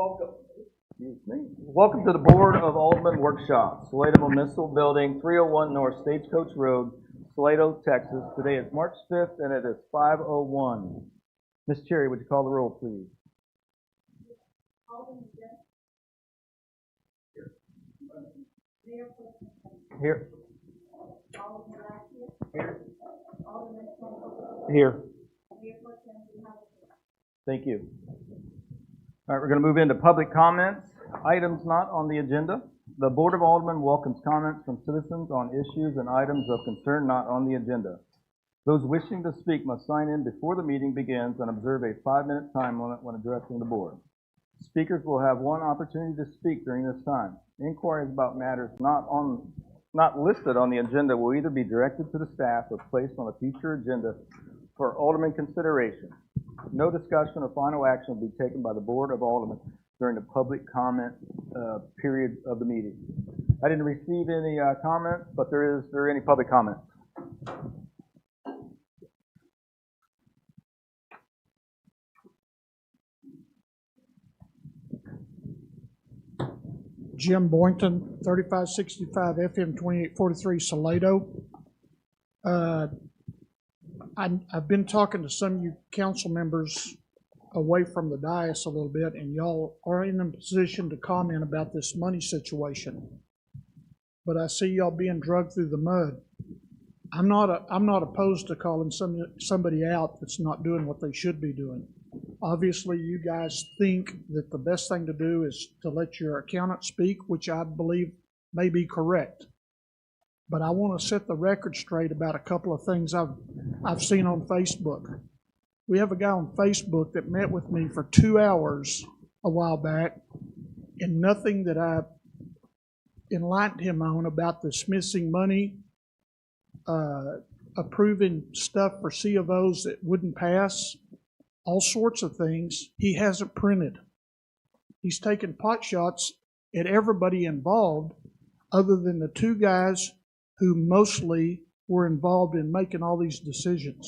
Excuse me. Welcome to the Board of Aldermen Workshop, Salado Municipal Building, 301 North Stagecoach Road, Salado, Texas. Today is March 5th, and it is 5:01. Ms. Cherry, would you call the roll, please? Here. Here. Thank you. All right, we're going to move into public comments. Items not on the agenda. The Board of Aldermen welcomes comments from citizens on issues and items of concern not on the agenda. Those wishing to speak must sign in before the meeting begins and observe a 5-minute time limit when addressing the board. Speakers will have one opportunity to speak during this time. Inquiries about matters not listed on the agenda will either be directed to the staff or placed on a future agenda for Alderman consideration. No discussion or final action will be taken by the Board of Aldermen during the public comment period of the meeting. I didn't receive any comments, but is there any public comment? Jim Boynton, 3565 FM 2843 Salado. I've been talking to some of you council members away from the dais a little bit, and y'all are in a position to comment about this money situation. But I see y'all being drugged through the mud. I'm not opposed to calling somebody out that's not doing what they should be doing. Obviously, you guys think that the best thing to do is to let your accountant speak, which I believe may be correct. But I want to set the record straight about a couple of things I've seen on Facebook. We have a guy on Facebook that met with me for 2 hours a while back, and nothing that I enlightened him on about this missing money, approving stuff for C of O's that wouldn't pass, all sorts of things he hasn't printed. He's taken pot shots at everybody involved other than the two guys who mostly were involved in making all these decisions.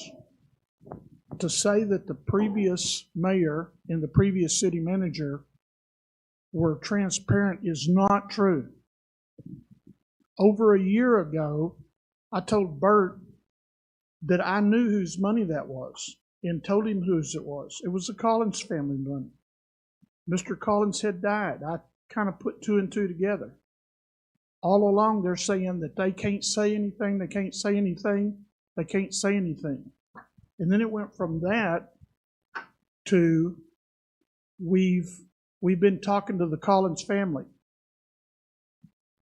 To say that the previous mayor and the previous city manager were transparent is not true. Over a year ago, I told Bert that I knew whose money that was and told him whose it was. It was the Collins family money. Mr. Collins had died. I kind of put two and two together. All along, they're saying that they can't say anything, they can't say anything, they can't say anything. And then it went from that to we've been talking to the Collins family.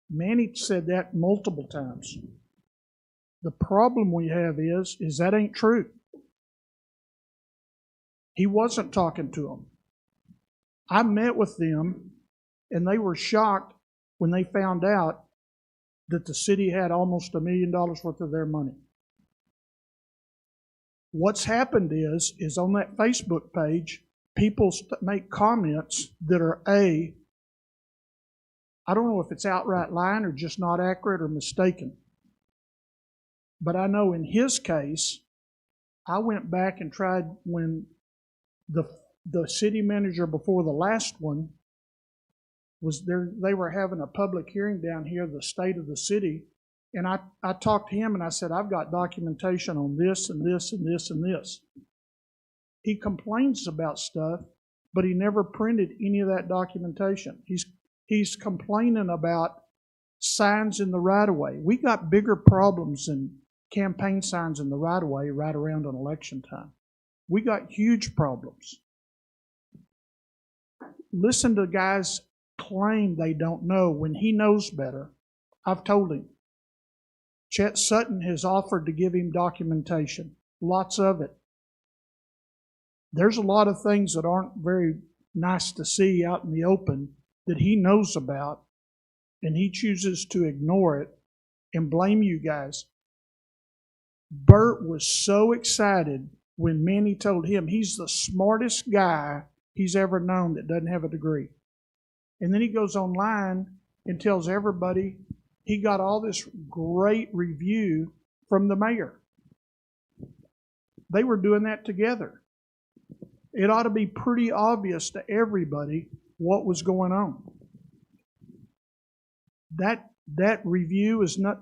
Manny said that multiple times. The problem we have is that ain't true. He wasn't talking to them. I met with them, and they were shocked when they found out that the city had almost $1 million worth of their money. What's happened is on that Facebook page, people make comments that are I don't know if it's outright lying or just not accurate or mistaken. But I know in his case, I went back and tried when the city manager before the last one was there. They were having a public hearing down here, the state of the city, and I talked to him and I said, I've got documentation on this and this and this and this. He complains about stuff, but he never printed any of that documentation. He's complaining about signs in the right-of-way. We got bigger problems than campaign signs in the right-of-way right around an election time. We got huge problems. Listen to guys claim they don't know when he knows better. I've told him. Chet Sutton has offered to give him documentation, lots of it. There's a lot of things that aren't very nice to see out in the open that he knows about, and he chooses to ignore it and blame you guys. Bert was so excited when Manny told him he's the smartest guy he's ever known that doesn't have a degree. And then he goes online and tells everybody he got all this great review from the mayor. They were doing that together. It ought to be pretty obvious to everybody what was going on. That review is not,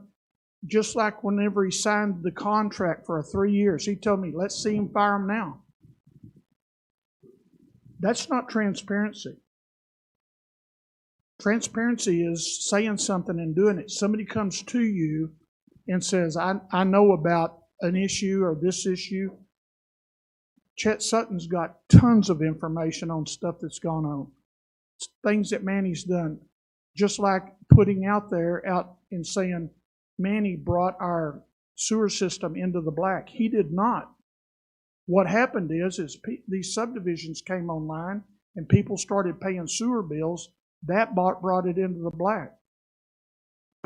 just like whenever he signed the contract for 3 years, he told me, let's see him fire him now. That's not transparency. Transparency is saying something and doing it. Somebody comes to you and says, I know about an issue or this issue. Chet Sutton's got tons of information on stuff that's gone on. It's things that Manny's done. Just like putting out and saying, Manny brought our sewer system into the black. He did not. What happened is these subdivisions came online and people started paying sewer bills. That brought it into the black.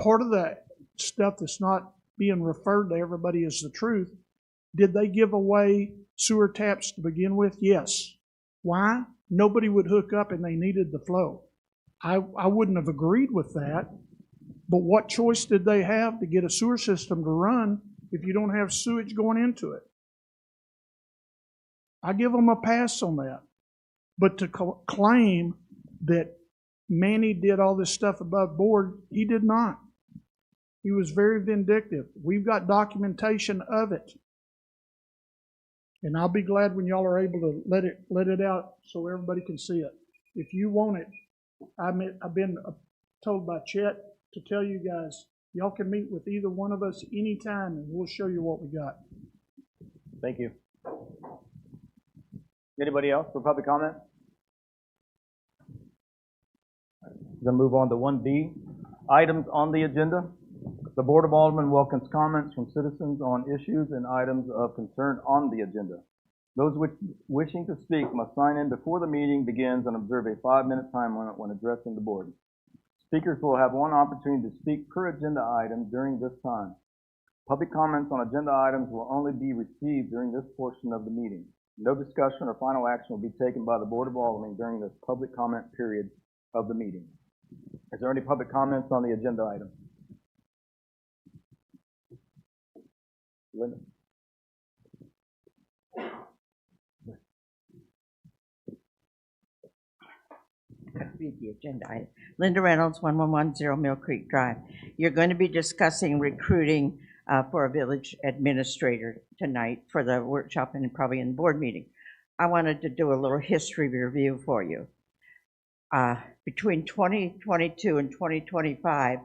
Part of the stuff that's not being referred to everybody is the truth. Did they give away sewer taps to begin with? Yes. Why? Nobody would hook up and they needed the flow. I wouldn't have agreed with that, but what choice did they have to get a sewer system to run if you don't have sewage going into it? I give them a pass on that. But to claim that Manny did all this stuff above board, he did not. He was very vindictive. We've got documentation of it. And I'll be glad when y'all are able to let it out so everybody can see it. If you want it, I've been told by Chet to tell you guys, y'all can meet with either one of us anytime and we'll show you what we got. Thank you. Anybody else for public comment? We're going to move on to 1B. Items on the agenda. The Board of Aldermen welcomes comments from citizens on issues and items of concern on the agenda. Those wishing to speak must sign in before the meeting begins and observe a 5-minute time limit when addressing the board. Speakers will have one opportunity to speak per agenda item during this time. Public comments on agenda items will only be received during this portion of the meeting. No discussion or final action will be taken by the Board of Aldermen during this public comment period of the meeting. Is there any public comments on the agenda item? Linda. Read the agenda item. Linda Reynolds, 1110 Mill Creek Drive. You're going to be discussing recruiting for a village administrator tonight for the workshop and probably in the board meeting. I wanted to do a little history review for you. Between 2022 and 2025,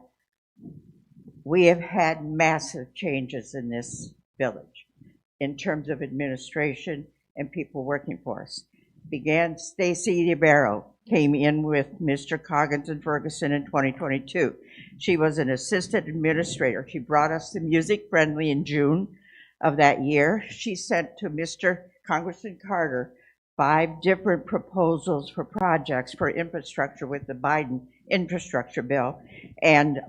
we have had massive changes in this village in terms of administration and people working for us. Began Stacy DeBarrow, came in with Mr. Coggins and Ferguson in 2022. She was an assistant administrator. She brought us the music friendly in June of that year. She sent to Mr. Congressman Carter 5 different proposals for projects for infrastructure with the Biden infrastructure bill. And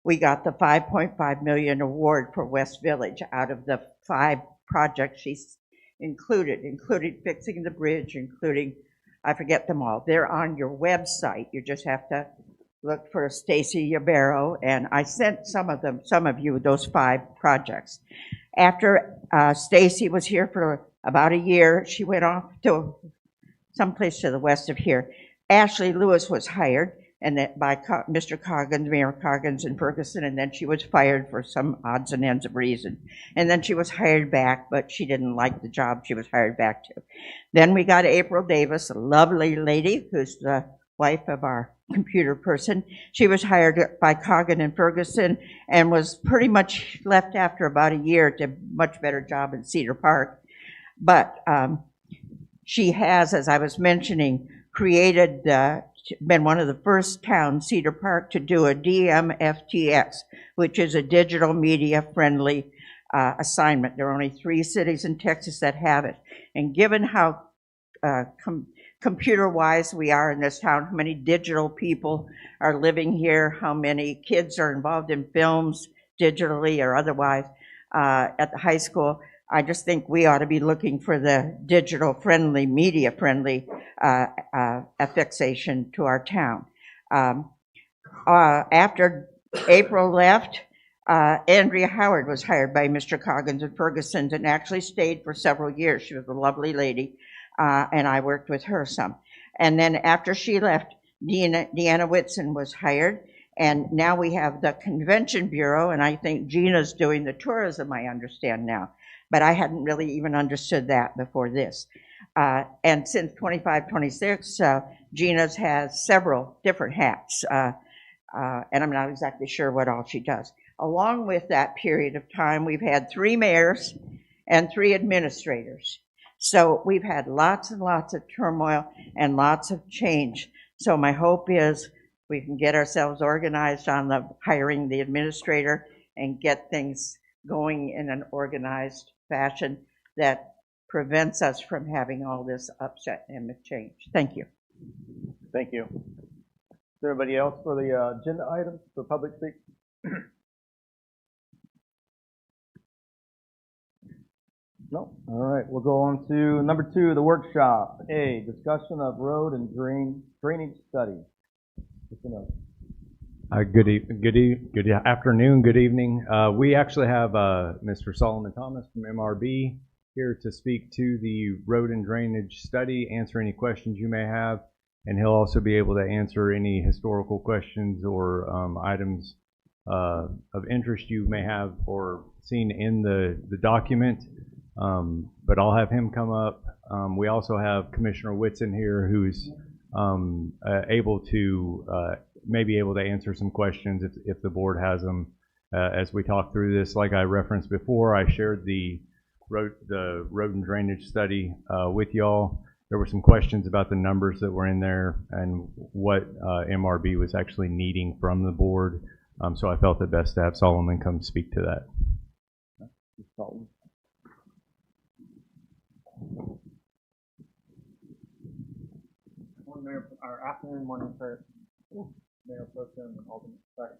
we got the $5.5 million award for West Village out of the 5 projects she's including fixing the bridge, including, I forget them all. They're on your website. You just have to look for Stacy Ybarrow, and I sent some of you, those 5 projects. After Stacy was here for about a year, she went off to someplace to the west of here. Ashley Lewis was hired, and that by Mr. Coggins, Mayor Coggins and Ferguson, and then she was fired for some odds and ends of reason. And then she was hired back, but she didn't like the job she was hired back to. Then we got April Davis, a lovely lady who's the wife of our computer person. She was hired by Coggins and Ferguson and was pretty much left after about a year to a much better job in Cedar Park. But she has, as I was mentioning, been one of the first towns, Cedar Park, to do a DMFTX, which is a digital media friendly assignment. There are only 3 cities in Texas that have it. And given how computer-wise we are in this town, how many digital people are living here, how many kids are involved in films, digitally or otherwise, at the high school, I just think we ought to be looking for the digital-friendly, media-friendly affixation to our town. After April left, Andrea Howard was hired by Mr. Coggins and Ferguson and actually stayed for several years. She was a lovely lady, and I worked with her some. And then after she left, Deanna Whitson was hired. And now we have the Convention Bureau, and I think Gina's doing the tourism, I understand now. But I hadn't really even understood that before this. And since 25, 26, Gina's has several different hats. And I'm not exactly sure what all she does. Along with that period of time, we've had 3 mayors and 3 administrators. So we've had lots and lots of turmoil and lots of change. So my hope is we can get ourselves organized on the hiring the administrator and get things going in an organized fashion that prevents us from having all this upset and change. Thank you. Thank you. Is there anybody else for the agenda items for public speak? No? All right, we'll go on to number 2, the workshop. A, discussion of road and drainage study. Good afternoon, good evening. We actually have Mr. Solomon Thomas from MRB here to speak to the road and drainage study, answer any questions you may have, and he'll also be able to answer any historical questions or items of interest you may have or seen in the document. But I'll have him come up. We also have Commissioner Whitson here, who's able to may be able to answer some questions if the board has them. As we talk through this, like I referenced before, I shared the road and drainage study with y'all. There were some questions about the numbers that were in there and what MRB was actually needing from the board. So I felt it best to have Solomon come speak to that. Afternoon, morning for Mayor Pro Tem and Alderman. Sorry.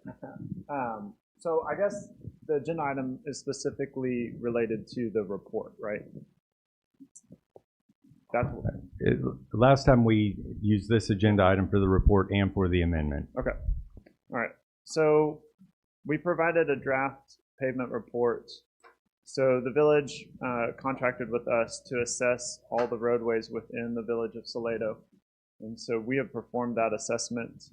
So I guess the agenda item is specifically related to the report, right? That's Last time we used this agenda item for the report and for the amendment. okay. All right. So we provided a draft pavement report. So the village contracted with us to assess all the roadways within the Village of Salado. And so we have performed that assessment.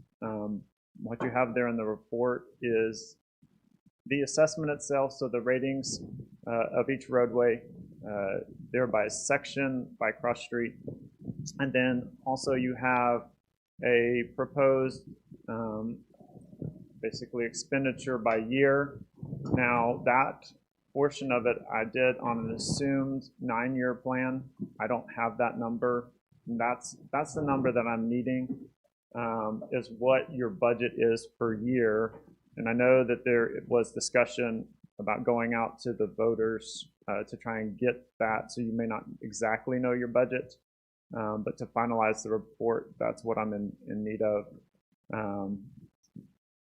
What you have there in the report is the assessment itself, so the ratings of each roadway, there by section, by cross street. And then also you have a proposed basically expenditure by year. Now that portion of it I did on an assumed 9-year plan. I don't have that number. And that's the number that I'm needing, is what your budget is per year. And I know that there was discussion about going out to the voters to try and get that, so you may not exactly know your budget, but to finalize the report, that's what I'm in need of.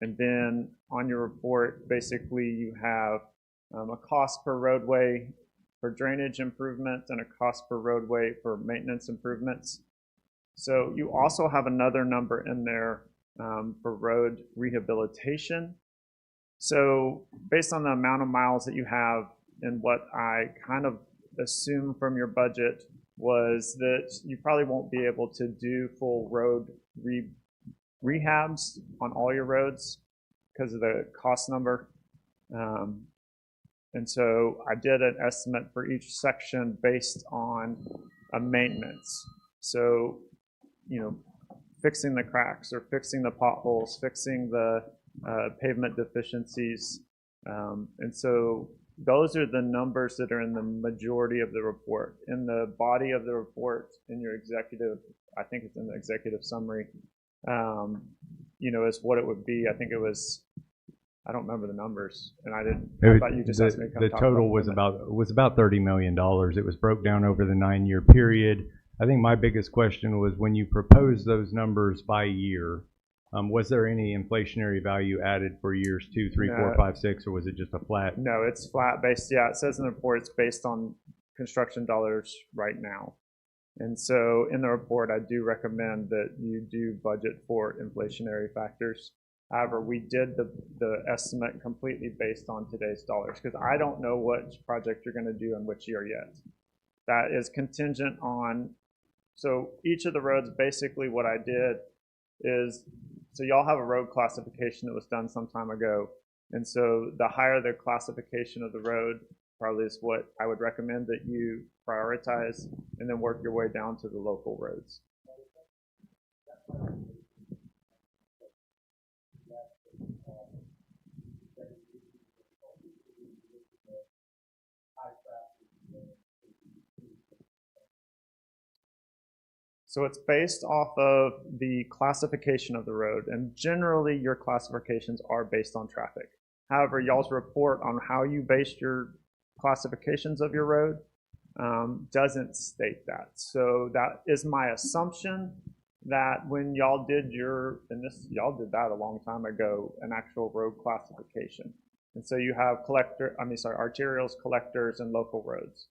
And then on your report, basically you have a cost per roadway for drainage improvements and a cost per roadway for maintenance improvements. So you also have another number in there for road rehabilitation. So based on the amount of miles that you have and what I kind of assume from your budget was that you probably won't be able to do full road rehabs on all your roads because of the cost number. And so I did an estimate for each section based on a maintenance. So, you know, fixing the cracks or fixing the potholes, fixing the pavement deficiencies. And so those are the numbers that are in the majority of the report. In the body of the report, in your executive, I think it's in the executive summary, you know, is what it would be. I think it was, I don't remember the numbers, and I thought you just asked me to come the talk total about was about $30 million. It was broke down over the 9-year period. I think my biggest question was when you proposed those numbers by year, was there any inflationary value added for years 2, 3, 4, 5, 6, or was it just a flat? No, it's flat based. Yeah, it says in the report it's based on construction dollars right now. And so in the report, I do recommend that you do budget for inflationary factors. However, we did the estimate completely based on today's dollars because I don't know which project you're going to do in which year yet. That is contingent on So each of the roads, basically what I did is, so y'all have a road classification that was done some time ago. And so the higher the classification of the road probably is what I would recommend that you prioritize, and then work your way down to the local roads. So it's based off of the classification of the road, and generally your classifications are based on traffic. However, y'all's report on how you based your classifications of your road doesn't state that. So that is my assumption, that when y'all did y'all did that a long time ago, an actual road classification. And so you have arterials, collectors, and local roads.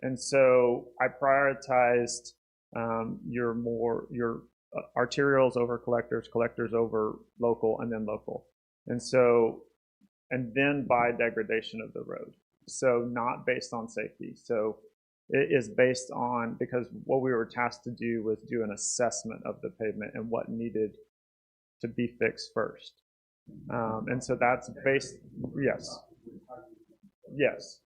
And so I prioritized your arterials over collectors, collectors over local, and then local. And then by degradation of the road. So not based on safety. So it is based on, because what we were tasked to do was do an assessment of the pavement and what needed to be fixed first. And so that's based, yes. Yes.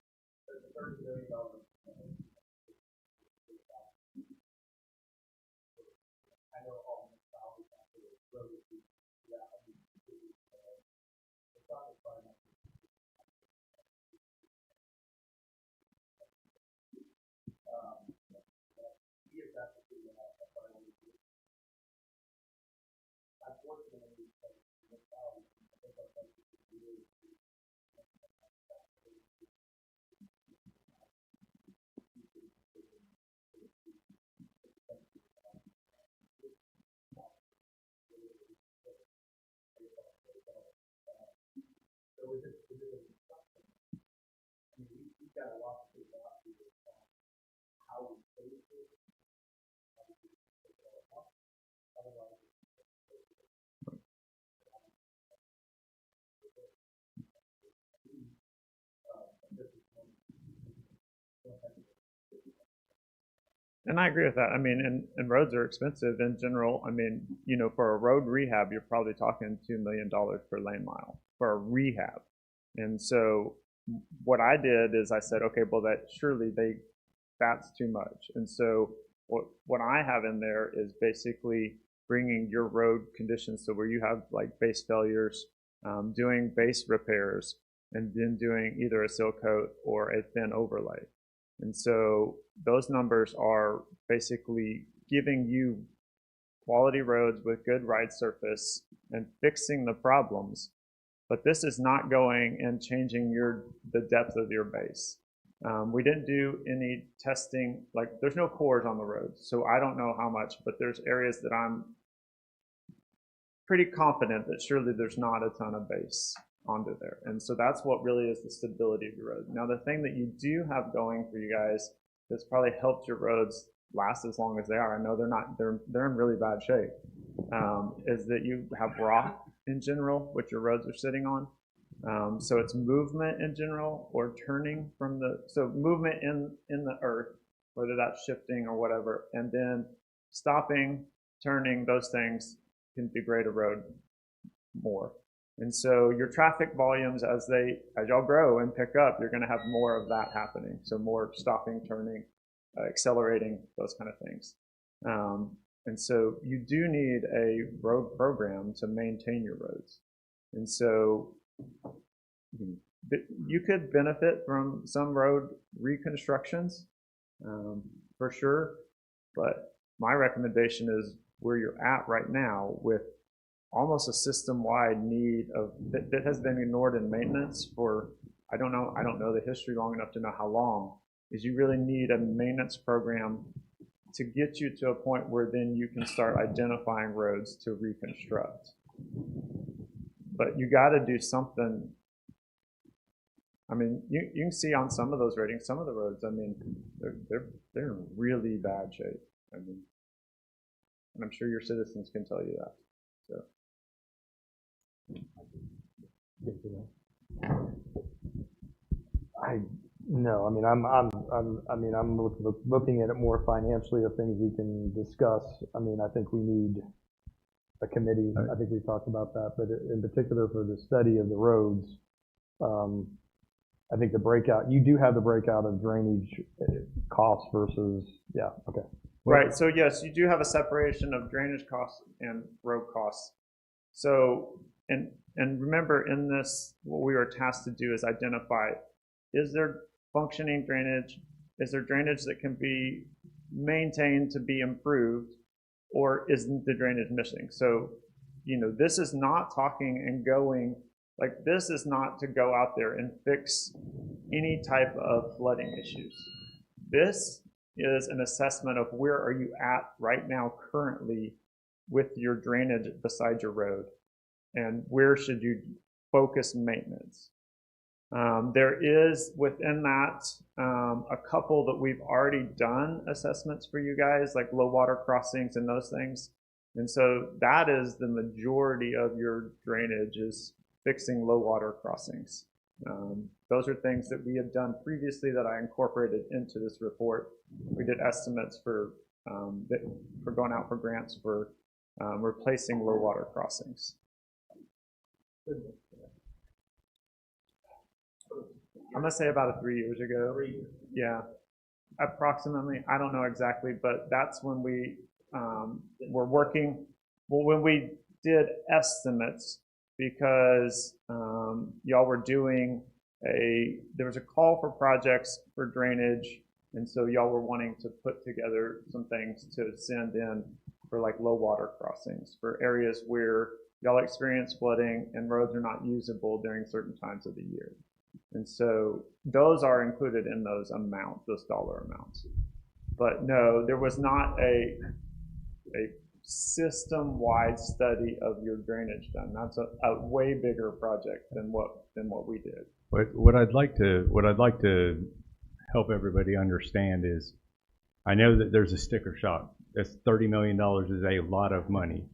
And I agree with that. I mean, and roads are expensive in general. I mean, for a road rehab, you're probably talking $2 million per lane mile for a rehab. And so what I did is I said, okay, well, that's too much. And so what I have in there is basically bringing your road conditions, so where you have like base failures, doing base repairs, and then doing either a seal coat or a thin overlay. And so those numbers are basically giving you quality roads with good ride surface and fixing the problems. But this is not going and changing the depth of your base. We didn't do any testing, like there's no cores on the roads, so I don't know how much, but there's areas that I'm pretty confident that surely there's not a ton of base onto there. And so that's what really is the stability of your road. Now, the thing that you do have going for you guys that's probably helped your roads last as long as they are, I know they're in really bad shape, is that you have rock in general, which your roads are sitting on. So it's movement in general, or turning so movement in the earth, whether that's shifting or whatever, and then stopping, turning, those things can degrade a road more. And so your traffic volumes, as y'all grow and pick up, you're going to have more of that happening. So more stopping, turning, accelerating, those kind of things. And so you do need a road program to maintain your roads. And so you could benefit from some road reconstructions, for sure. But my recommendation is where you're at right now, with almost a system-wide need that has been ignored in maintenance for, I don't know the history long enough to know how long, is you really need a maintenance program to get you to a point where then you can start identifying roads to reconstruct. But you got to do something. I mean, you can see on some of those ratings, some of the roads, I mean, they're in really bad shape. I mean, and I'm sure your citizens can tell you that. So. No, I mean, I'm I'm looking at it more financially of things we can discuss. I mean, I think we need a committee. I think we talked about that, but in particular for the study of the roads, I think the breakout, you do have the breakout of drainage costs versus, yeah, okay. Right, so yes, you do have a separation of drainage costs and road costs. So, and remember in this, what we were tasked to do is identify, is there functioning drainage? Is there drainage that can be maintained to be improved? Or is the drainage missing? So, you know, this is not talking and going, like this is not to go out there and fix any type of flooding issues. This is an assessment of where are you at right now currently with your drainage beside your road, and where should you focus maintenance. There is within that a couple that we've already done assessments for you guys, like low water crossings and those things. And so that is the majority of your drainage is fixing low water crossings. Those are things that we had done previously that I incorporated into this report. We did estimates for going out for grants for replacing low water crossings. I'm gonna say about 3 years ago. 3 years. Yeah, approximately. I don't know exactly, but that's when we were working. Well, when we did estimates, because y'all were doing there was a call for projects for drainage, and so y'all were wanting to put together some things to send in for like low water crossings for areas where y'all experience flooding and roads are not usable during certain times of the year. And so those are included in those amounts, those dollar amounts. But no, there was not a system-wide study of your drainage done. That's a way bigger project than what we did. What I'd like to help everybody understand is, I know that there's a sticker shock. That's $30 million is a lot of money.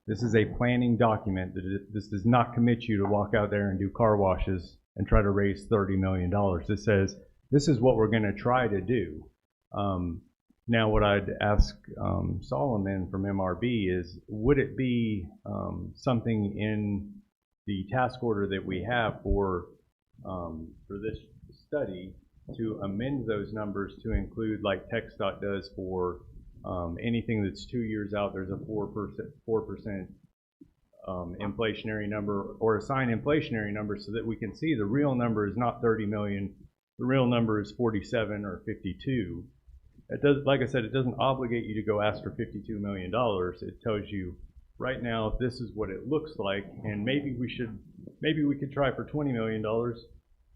This is a planning document. This does not commit you to walk out there and do car washes and try to raise $30 million. It says, this is what we're going to try to do. Now, what I'd ask Solomon from MRB is, would it be something in the task order that we have for this study to amend those numbers to include, like TxDOT does for anything that's 2 years out, there's a 4% inflationary number, or assign inflationary number, so that we can see the real number is not 30 million, the real number is 47 or 52. It does, like I said, it doesn't obligate you to go ask for $52 million. It tells you right now this is what it looks like, and maybe we could try for $20 million,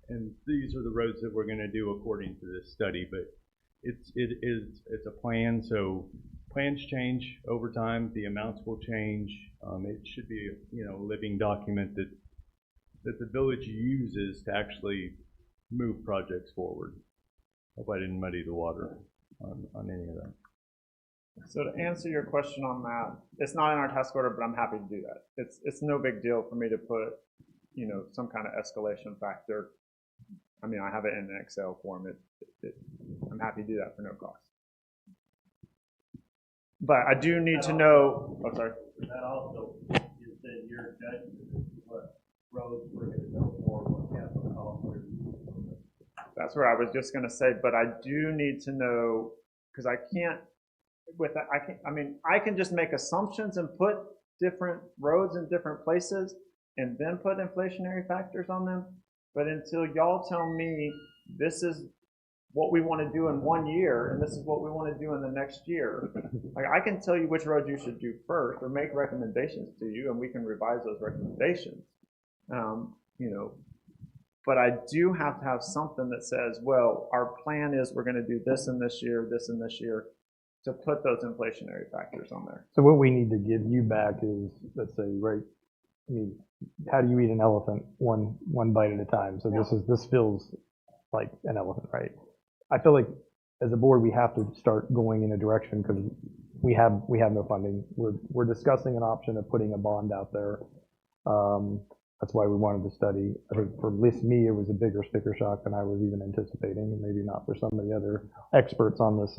and these are the roads that we're going to do according to this study. But it's a plan, so plans change over time. The amounts will change. It should be a living document that the village uses to actually move projects forward. Hope I didn't muddy the water on any of that. So to answer your question on that, it's not in our task order, but I'm happy to do that. It's no big deal for me to put some kind of escalation factor. I mean, I have it in an Excel form. I'm happy to do that for no cost. But I do need to know. Oh, sorry. That also is in your judgment what roads we're going to go for, what capital costs. That's what I was just going to say. But I do need to know, because I can't. With that, I can just make assumptions and put different roads in different places, and then put inflationary factors on them. But until y'all tell me this is what we want to do in 1 year, and this is what we want to do in the next year, like I can tell you which roads you should do first, or make recommendations to you, and we can revise those recommendations. But I do have to have something that says, well, our plan is we're going to do this in this year, this in this year, to put those inflationary factors on there. So what we need to give you back is, let's say, right, I mean, how do you eat an elephant? One bite at a time. So this feels like an elephant, right? I feel like as a board we have to start going in a direction, because we have no funding. We're discussing an option of putting a bond out there. That's why we wanted to study. I think for at least me, it was a bigger sticker shock than I was even anticipating, and maybe not for some of the other experts on this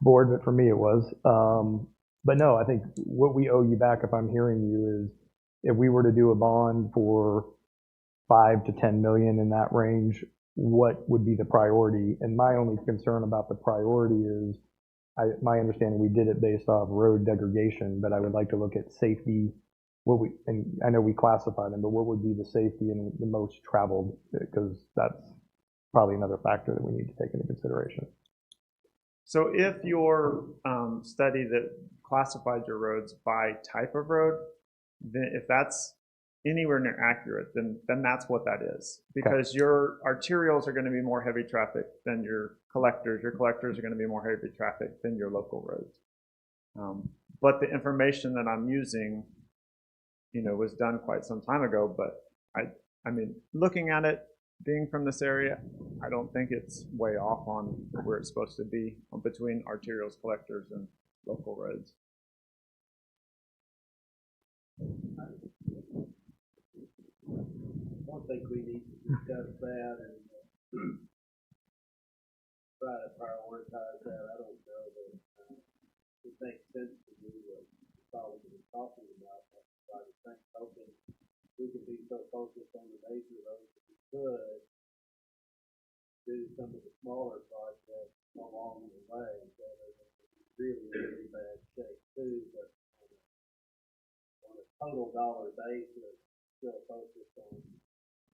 board, but for me it was. But no, I think what we owe you back, if I'm hearing you, is if we were to do a bond for 5 to 10 million in that range, what would be the priority? And my only concern about the priority is, my understanding, we did it based off road degradation, but I would like to look at safety. And I know we classify them, but what would be the safety and the most traveled? Because that's probably another factor that we need to take into consideration. So if your study that classified your roads by type of road, then if that's anywhere near accurate, then that's what that is. Because Okay. your arterials are going to be more heavy traffic than your collectors. Your collectors are going to be more heavy traffic than your local roads. But the information that I'm using, was done quite some time ago. But I mean, looking at it, being from this area, I don't think it's way off on where it's supposed to be between arterials, collectors, and local roads. I don't think we need to discuss that and try to prioritize that. I don't know that it makes sense to do what Solomon is talking about. I think hoping we could be so focused on the major roads that we could do some of the smaller projects along the way that are really, really bad shape too, but on a total dollar basis, still focused on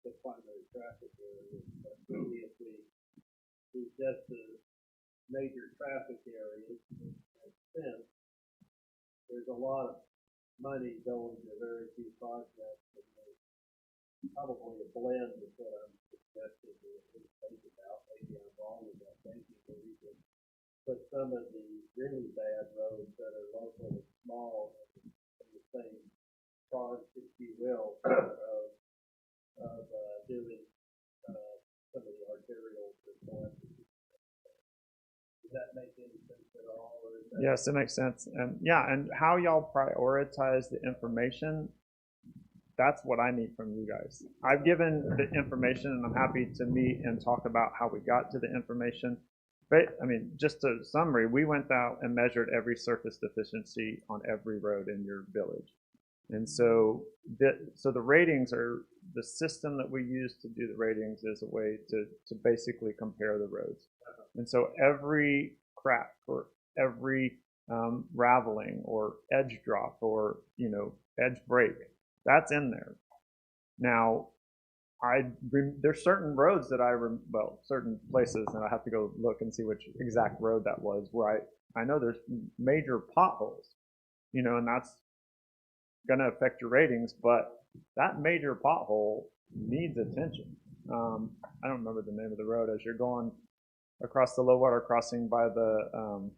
the primary traffic areas. But really, if we do just the major traffic areas, makes sense. There's a lot of money going to very few projects, and there's probably a blend of what I'm suggesting to at least think about. Maybe I'm wrong in that thinking, but we can put some of the really bad roads that are local and small in the same charge, if you will, of doing some of the arterials and collectors. Does that make any sense at all? Or is that... Yes, it makes sense. And yeah, and how y'all prioritize the information, that's what I need from you guys. I've given the information, and I'm happy to meet and talk about how we got to the information. But I mean, just a summary, we went out and measured every surface deficiency on every road in your village. And so the ratings are, the system that we use to do the ratings is a way to basically compare the roads. And so every crack or every raveling or edge drop or, edge break, that's in there. Now, there's certain roads that certain places, and I have to go look and see which exact road that was, where I know there's major potholes, and that's going to affect your ratings, but that major pothole needs attention. I don't remember the name of the road as you're going across the low water crossing by the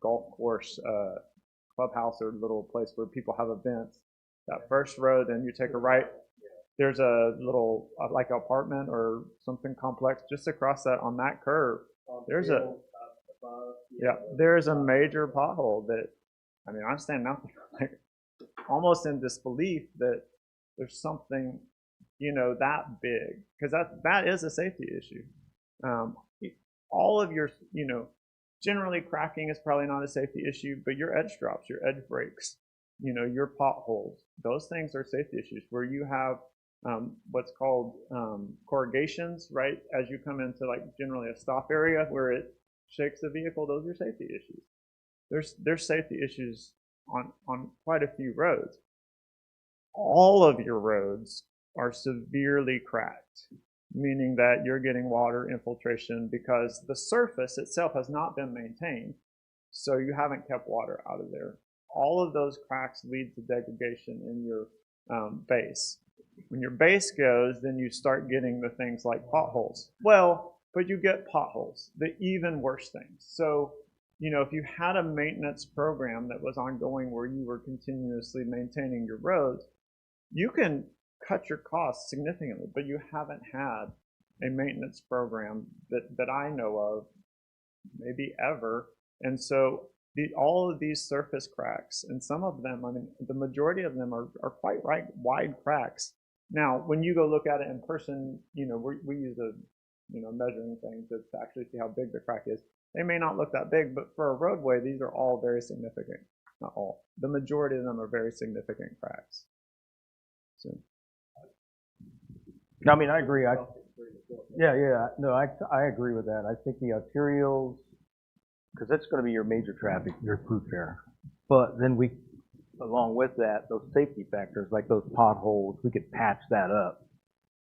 golf course clubhouse or little place where people have events. That first road, and you take a right, there's a little like apartment or something complex just across that on that curve. There's there's a major pothole that, I mean, I'm standing out there like almost in disbelief that there's something, that big, because that is a safety issue. All of your, generally cracking is probably not a safety issue, but your edge drops, your edge breaks, your potholes, those things are safety issues where you have what's called corrugations, right? As you come into like generally a stop area where it shakes the vehicle, those are safety issues. There's safety issues on quite a few roads. All of your roads are severely cracked, meaning that you're getting water infiltration because the surface itself has not been maintained, so you haven't kept water out of there. All of those cracks lead to degradation in your base. When your base goes, then you start getting the things like potholes. Well, but you get potholes, the even worse things. So, if you had a maintenance program that was ongoing where you were continuously maintaining your roads, you can cut your costs significantly, but you haven't had a maintenance program that I know of, maybe ever. And so all of these surface cracks, and some of them, I mean, the majority of them are quite wide cracks. Now, when you go look at it in person, we use a measuring thing to actually see how big the crack is. They may not look that big, but for a roadway, these are all very significant. Not all. The majority of them are very significant cracks. So. I mean, I agree. No, I agree with that. I think the arterials, because that's going to be your major traffic, your through fare. But then along with that, those safety factors, like those potholes, we could patch that up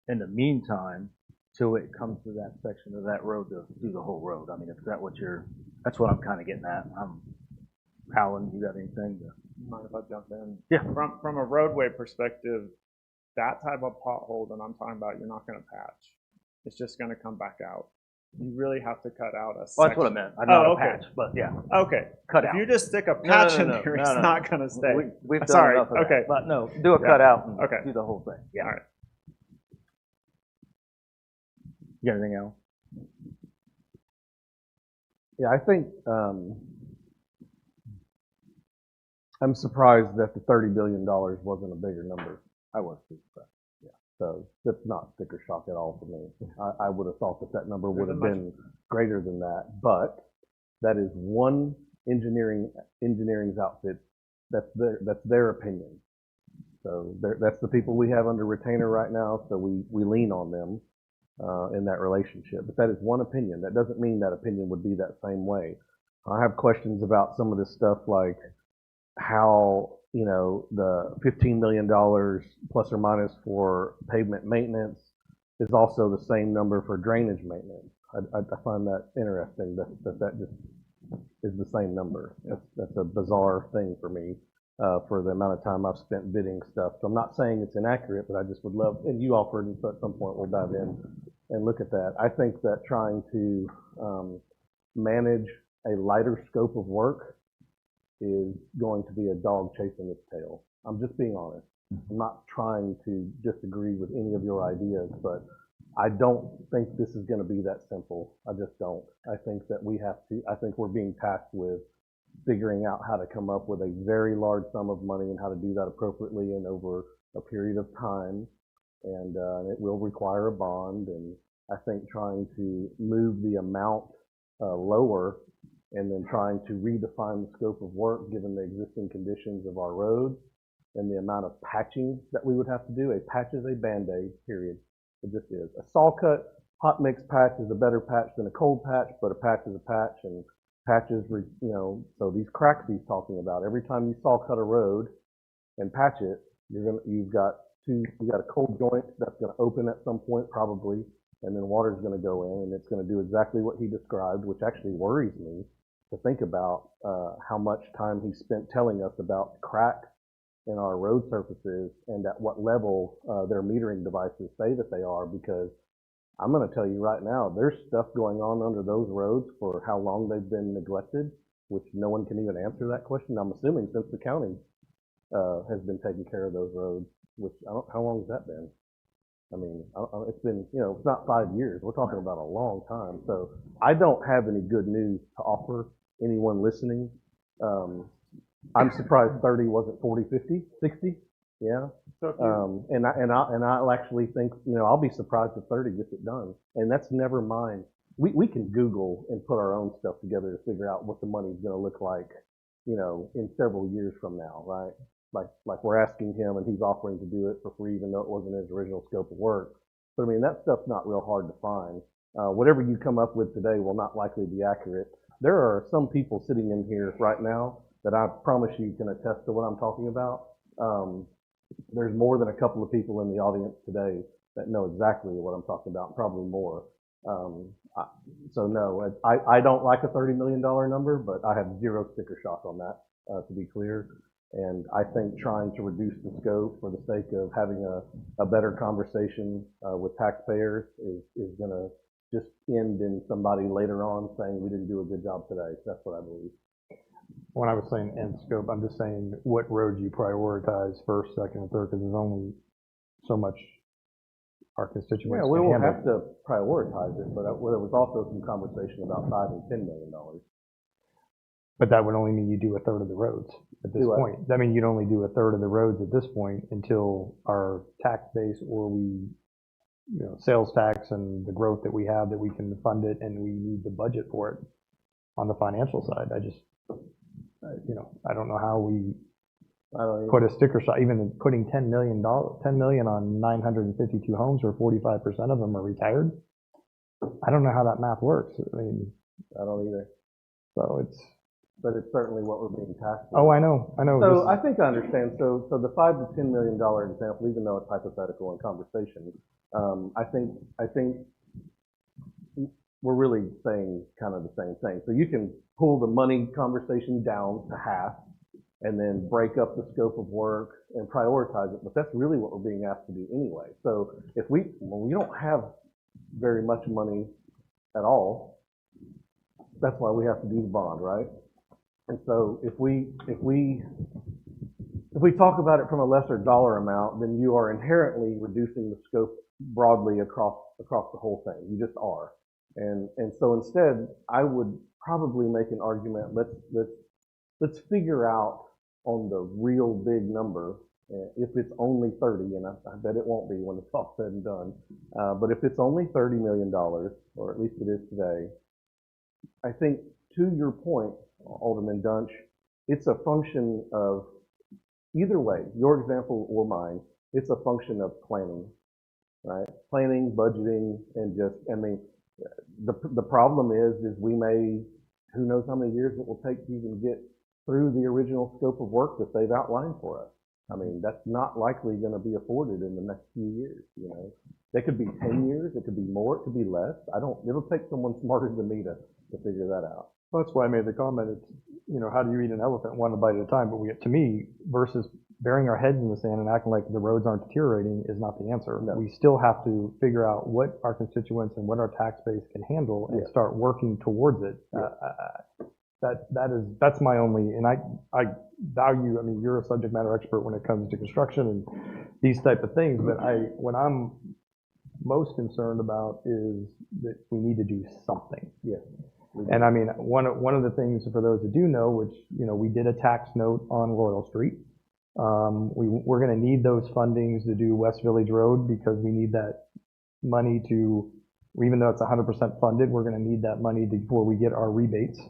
in the meantime till it comes to that section of that road to do the whole road. I mean, that's what I'm kind of getting at. Alan, you got anything to? Mind if I jump in? Yeah. From a roadway perspective, that type of pothole that I'm talking about, you're not going to patch. It's just going to come back out. You really have to cut out a section. Well, that's what I meant. I know patch, but yeah. Okay. Cut if out. you just stick a patch in there, it's not going to stay. We've done Sorry. enough of that. Okay. But no, do a cut out and do the whole thing. Yeah. All right. You got anything else? Yeah, I think I'm surprised that the $30 billion wasn't a bigger number. I was too surprised. Yeah. So that's not sticker shock at all for me. I would have thought that number would have been greater than that, but that is one engineering's outfit. That's their opinion. So that's the people we have under retainer right now. So we lean on them in that relationship. But that is one opinion. That doesn't mean that opinion would be that same way. I have questions about some of this stuff, like how, the $15 million plus or minus for pavement maintenance is also the same number for drainage maintenance. I find that interesting that just is the same number. That's a bizarre thing for me for the amount of time I've spent bidding stuff. So I'm not saying it's inaccurate, but I just would love, and you offered, and so at some point we'll dive in and look at that. I think that trying to manage a lighter scope of work is going to be a dog chasing its tail. I'm just being honest. I'm not trying to disagree with any of your ideas, but I don't think this is going to be that simple. I just don't. I think that I think we're being tasked with figuring out how to come up with a very large sum of money and how to do that appropriately and over a period of time. And it will require a bond. And I think trying to move the amount lower and then trying to redefine the scope of work given the existing conditions of our roads and the amount of patching that we would have to do. A patch is a Band-Aid, period. It just is. A saw cut hot mix patch is a better patch than a cold patch, but a patch is a patch, and patches, so these cracks he's talking about, every time you saw cut a road and patch it, you've got a cold joint that's going to open at some point probably, and then water's going to go in, and it's going to do exactly what he described, which actually worries me to think about how much time he spent telling us about cracks in our road surfaces and at what level their metering devices say that they are, because I'm going to tell you right now, there's stuff going on under those roads for how long they've been neglected, which no one can even answer that question. I'm assuming since the county has been taking care of those roads, which how long has that been? I mean, it's been, it's not 5 years. We're talking about a long time. So I don't have any good news to offer anyone listening. I'm surprised 30 wasn't 40, 50, 60. Yeah. And I'll actually think, I'll be surprised if 30 gets it done. And that's never mine. We can Google and put our own stuff together to figure out what the money's going to look like, in several years from now, right? Like we're asking him and he's offering to do it for free, even though it wasn't his original scope of work. But I mean, that stuff's not real hard to find. Whatever you come up with today will not likely be accurate. There are some people sitting in here right now that I promise you can attest to what I'm talking about. There's more than a couple of people in the audience today that know exactly what I'm talking about, probably more. So no, I don't like a $30 million number, but I have zero sticker shock on that, to be clear. And I think trying to reduce the scope for the sake of having a better conversation with taxpayers is going to just end in somebody later on saying we didn't do a good job today. That's what I believe. When I was saying end scope, I'm just saying what roads you prioritize first, second, and third, because there's only so much our constituents Yeah, we can will handle. have to prioritize it, but there was also some conversation about $5 and $10 million. But that would only mean you do a third of the roads at this Do what? point. That means you'd only do a third of the roads at this point until our tax base or sales tax and the growth that we have, that we can fund it, and we need the budget for it on the financial side. I don't know how we I don't even, put a sticker shock, even putting $10 million on 952 homes where 45% of them are retired. I don't know how that math works. I mean, I don't either. so But it's certainly what we're being taxed with. oh, I know. So I think I understand. So the $5 to $10 million example, even though it's hypothetical in conversation, I think we're really saying kind of the same thing. So you can pull the money conversation down to half and then break up the scope of work and prioritize it. But that's really what we're being asked to do anyway. So when we don't have very much money at all, that's why we have to do the bond, right? And so if we talk about it from a lesser dollar amount, then you are inherently reducing the scope broadly across the whole thing. You just are. And so instead, I would probably make an argument. Let's figure out on the real big number, if it's only 30, and I bet it won't be when it's all said and done. But if it's only $30 million, or at least it is today, I think to your point, Alderman Dunch, it's a function of, either way, your example or mine, it's a function of planning, right? Planning, budgeting, and the problem is we may, who knows how many years it will take to even get through the original scope of work that they've outlined for us. I mean, that's not likely going to be afforded in the next few years, That could be 10 years, it could be more, it could be less. It'll take someone smarter than me to figure that out. Well, that's why I made the comment. It's, how do you eat an elephant one bite at a time? But to me, versus burying our heads in the sand and acting like the roads aren't deteriorating is not the answer. No. We still have to figure out what our constituents and what our tax base can handle and start working towards it. That's my only, and I value, I mean, you're a subject matter expert when it comes to construction and these type of things, but what I'm most concerned about is that we need to do something. Yeah. And I mean, one of the things, for those that do know, which, we did a tax note on Royal Street. We're going to need those fundings to do West Village Road, because we need that money to, even though it's 100% funded, we're going to need that money before we get our rebates.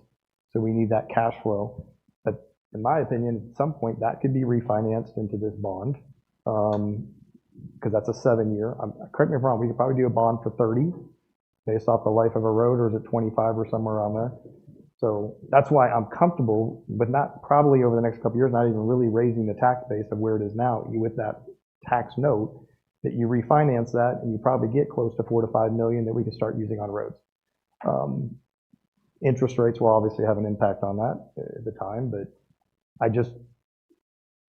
So we need that cash flow. But in my opinion, at some point that could be refinanced into this bond, because that's a 7-year. Correct me if I'm wrong, we could probably do a bond for 30 based off the life of a road, or is it 25 or somewhere around there? So that's why I'm comfortable, but not probably over the next couple of years, not even really raising the tax base of where it is now with that tax note, that you refinance that and you probably get close to $4 to $5 million that we can start using on roads. Interest rates will obviously have an impact on that at the time, but I just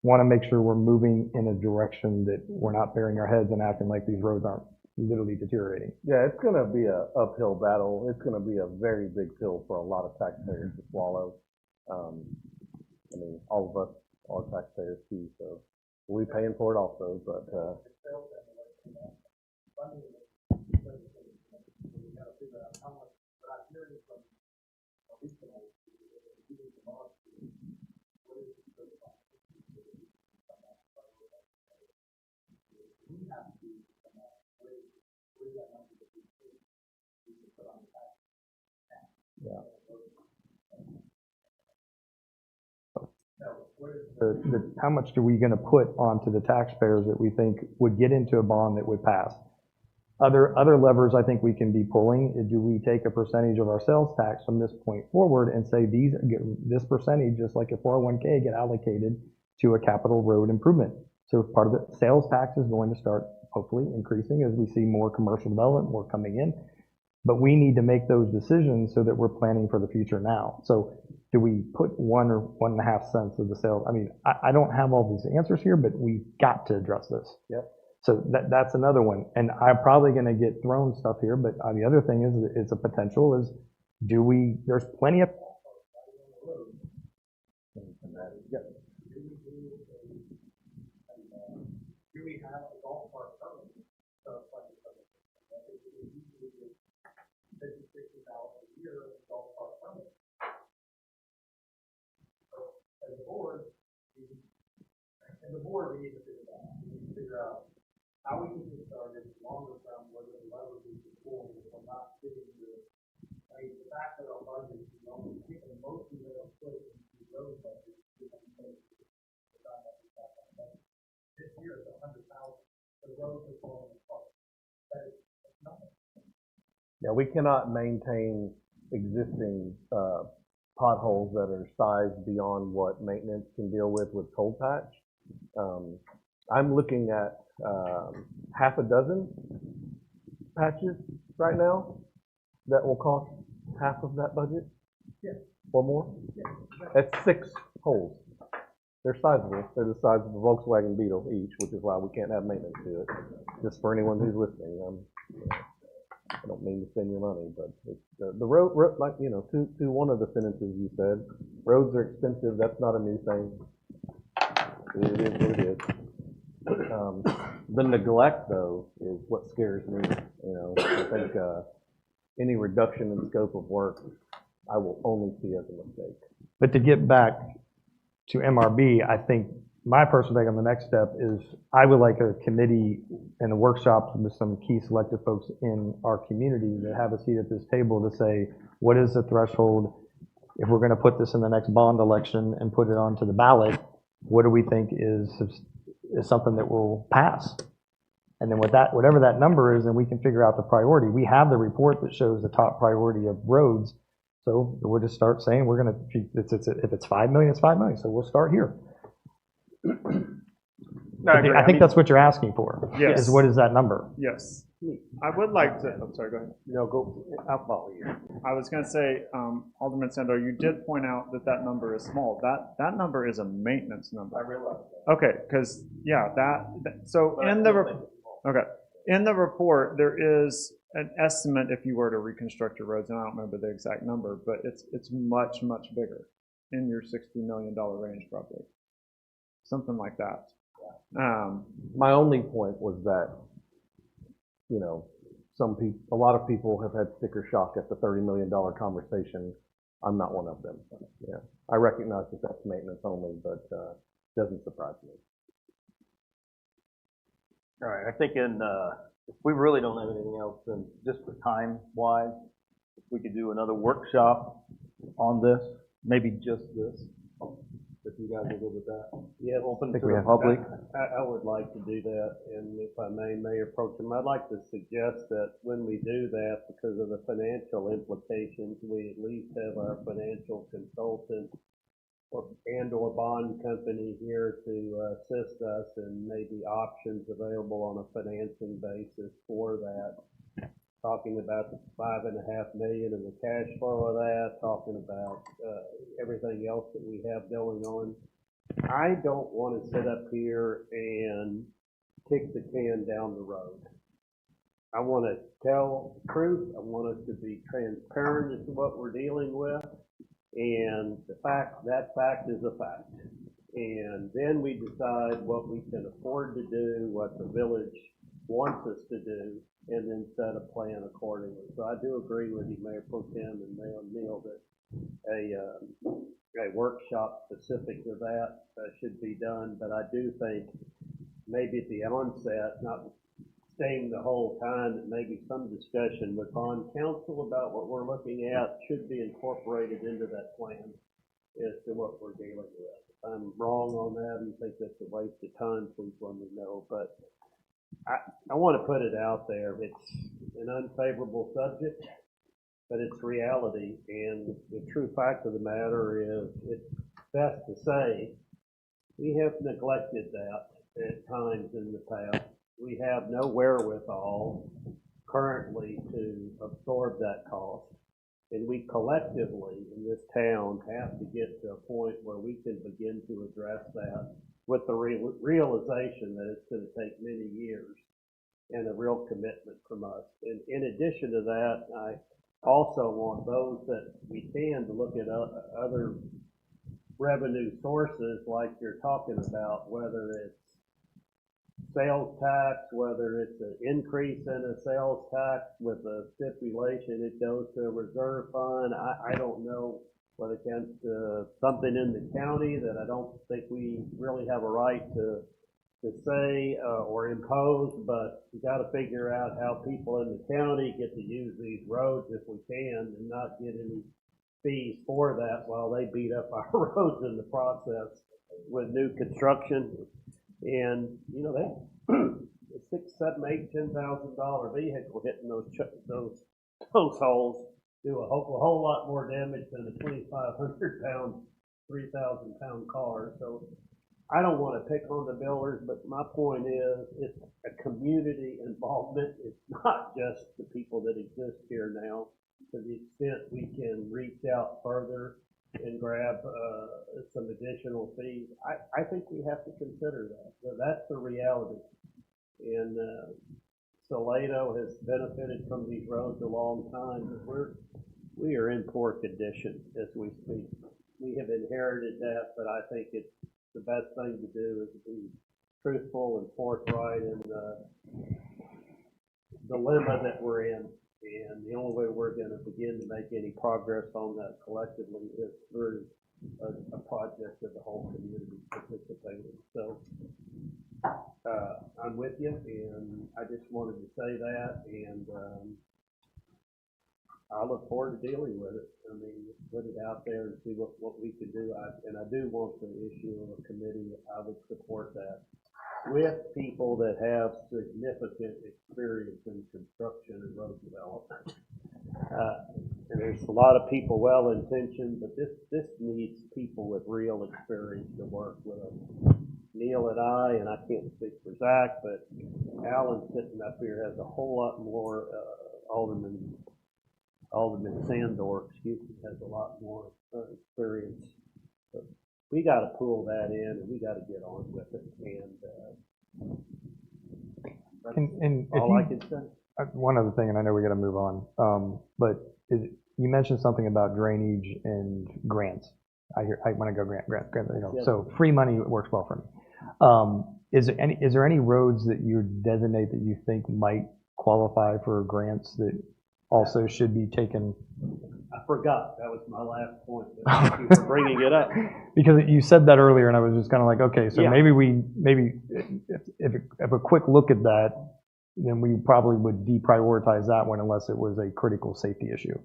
want to make sure we're moving in a direction that we're not burying our heads and acting like these roads aren't literally deteriorating. Yeah, it's going to be an uphill battle. It's going to be a very big pill for a lot of taxpayers to swallow. I mean, all of us are taxpayers too, so we'll be paying for it also, but how much are we going to put onto the taxpayers that we think would get into a bond that would pass? Other levers I think we can be pulling. Do we take a percentage of our sales tax from this point forward and say this percentage, just like a 401k, get allocated to a capital road improvement? So part of the sales tax is going to start hopefully increasing as we see more commercial development, more coming in. But we need to make those decisions so that we're planning for the future now. So do we put 1 or 1.5 cents of the sales? I mean, I don't have all these answers here, but we've got to address this. Yep. So that's another one. And I'm probably going to get thrown stuff here, but the other thing is a potential is, there's plenty of. Do we have a golf cart permit? $50,000 a year golf cart permit. whatever we need to figure out. We need to figure out how we can get started longer term, whether the levers we can pull, if we're not sitting here. I mean, the fact that our budget is only taking most of it up put into road budget, this year is 100,000. The roads are falling apart. That is nothing. Yeah, we cannot maintain existing potholes that are sized beyond what maintenance can deal with cold patch. I'm looking at half a dozen patches right now that will cost half of that budget or more. That's 6 holes. They're sizable. They're the size of a Volkswagen Beetle each, which is why we can't have maintenance to it. Just for anyone who's listening, I don't mean to spend your money, but it's, the road, like, you know, to one of the sentences you said, roads are expensive. That's not a new thing. It is what it is. The neglect, though, is what scares me. You know, I think any reduction in scope of work, I will only see as a mistake. But to get back to MRB, I think my personal take on the next step is I would like a committee and a workshop with some key selected folks in our community that have a seat at this table to say, what is the threshold? If we're going to put this in the next bond election and put it onto the ballot, what do we think is something that will pass? And then with that, whatever that number is, then we can figure out the priority. We have the report that shows the top priority of roads. So we'll just start saying we're going to, if it's 5 million, it's 5 million. So we'll start here. No, I think that's what you're asking for. Yes. Is what is that number? Yes. I would like to, I'm sorry, go ahead. No, go, I'll follow you. I was going to say, Alderman Sando, you did point out that that number is small. That number is a maintenance number. I realize that. Okay, because, yeah, so in the, in the report, there is an estimate if you were to reconstruct your roads, and I don't remember the exact number, but it's much, much bigger in your $60 million range probably. Something like that. My only point was that, you know, a lot of people have had sticker shock at the $30 million conversation. I'm not one of them. Yeah, I recognize that that's maintenance only, but it doesn't surprise me. All right, I think if we really don't have anything else, then just for time-wise, if we could do another workshop on this, maybe just this, if you guys are good with that. Yeah, Open to the public. I would like to do that, and if I may, Mayor Pro Tem, I'd like to suggest that when we do that, because of the financial implications, we at least have our financial consultant or bond company here to assist us and maybe options available on a financing basis for that. Talking about the $5.5 million and the cash flow of that, talking about everything else that we have going on. I don't want to sit up here and kick the can down the road. I want to tell the truth. I want us to be transparent as to what we're dealing with. And that fact is a fact. And then we decide what we can afford to do, what the village wants us to do, and then set a plan accordingly. So I do agree with you, Mayor Pro Tem and Mayor Neal, that a workshop specific to that should be done. But I do think maybe at the onset, not staying the whole time, that maybe some discussion with bond counsel about what we're looking at should be incorporated into that plan as to what we're dealing with. If I'm wrong on that and think that's a waste of time, please let me know. But I want to put it out there. It's an unfavorable subject, but it's reality. And the true fact of the matter is, it's best to say we have neglected that at times in the past. We have no wherewithal currently to absorb that cost. And we collectively in this town have to get to a point where we can begin to address that with the realization that it's going to take many years and a real commitment from us. And in addition to that, I also want those that we can to look at other revenue sources like you're talking about, whether it's sales tax, whether it's an increase in a sales tax with a stipulation it goes to a reserve fund. I don't know whether it's something in the county that I don't think we really have a right to to say or impose, but we got to figure out how people in the county get to use these roads if we can, and not get any fees for that while they beat up our roads in the process with new construction. And you know, they $6, $7, $8, $10,000 vehicle hitting those holes do a whole lot more damage than a 2,500 pound, 3,000 pound car. So I don't want to pick on the builders, but my point is it's a community involvement. It's not just the people that exist here now. To the extent we can reach out further and grab some additional fees, I think we have to consider that. So that's the reality. And Salado has benefited from these roads a long time, but we are in poor condition as we speak. We have inherited that, but I think it's the best thing to do is be truthful and forthright in the dilemma that we're in. And the only way we're going to begin to make any progress on that collectively is through a project that the whole community participating. So I'm with you, and I just wanted to say that, and I look forward to dealing with it. I mean, put it out there and see what we can do. And I do want the issue of a committee. I would support that with people that have significant experience in construction and road development. And there's a lot of people well-intentioned, but this needs people with real experience to work with them. Neil and I can't speak for Zach, but Alan sitting up here has a whole lot more, Alderman Sandor, has a lot more experience. So we got to pull that in, and we got to get on with it. And that's all I can say. One other thing, and I know we got to move on, but you mentioned something about drainage and grants. I want to go grant. You know, so free money works well for me. Is there any roads that you designate that you think might qualify for grants that also should be taken? I forgot. That was my last point. Thank you for bringing it up. Because you said that earlier, and I was just kind of like, okay, so Yeah. maybe if a quick look at that, then we probably would deprioritize that one unless it was a critical safety issue.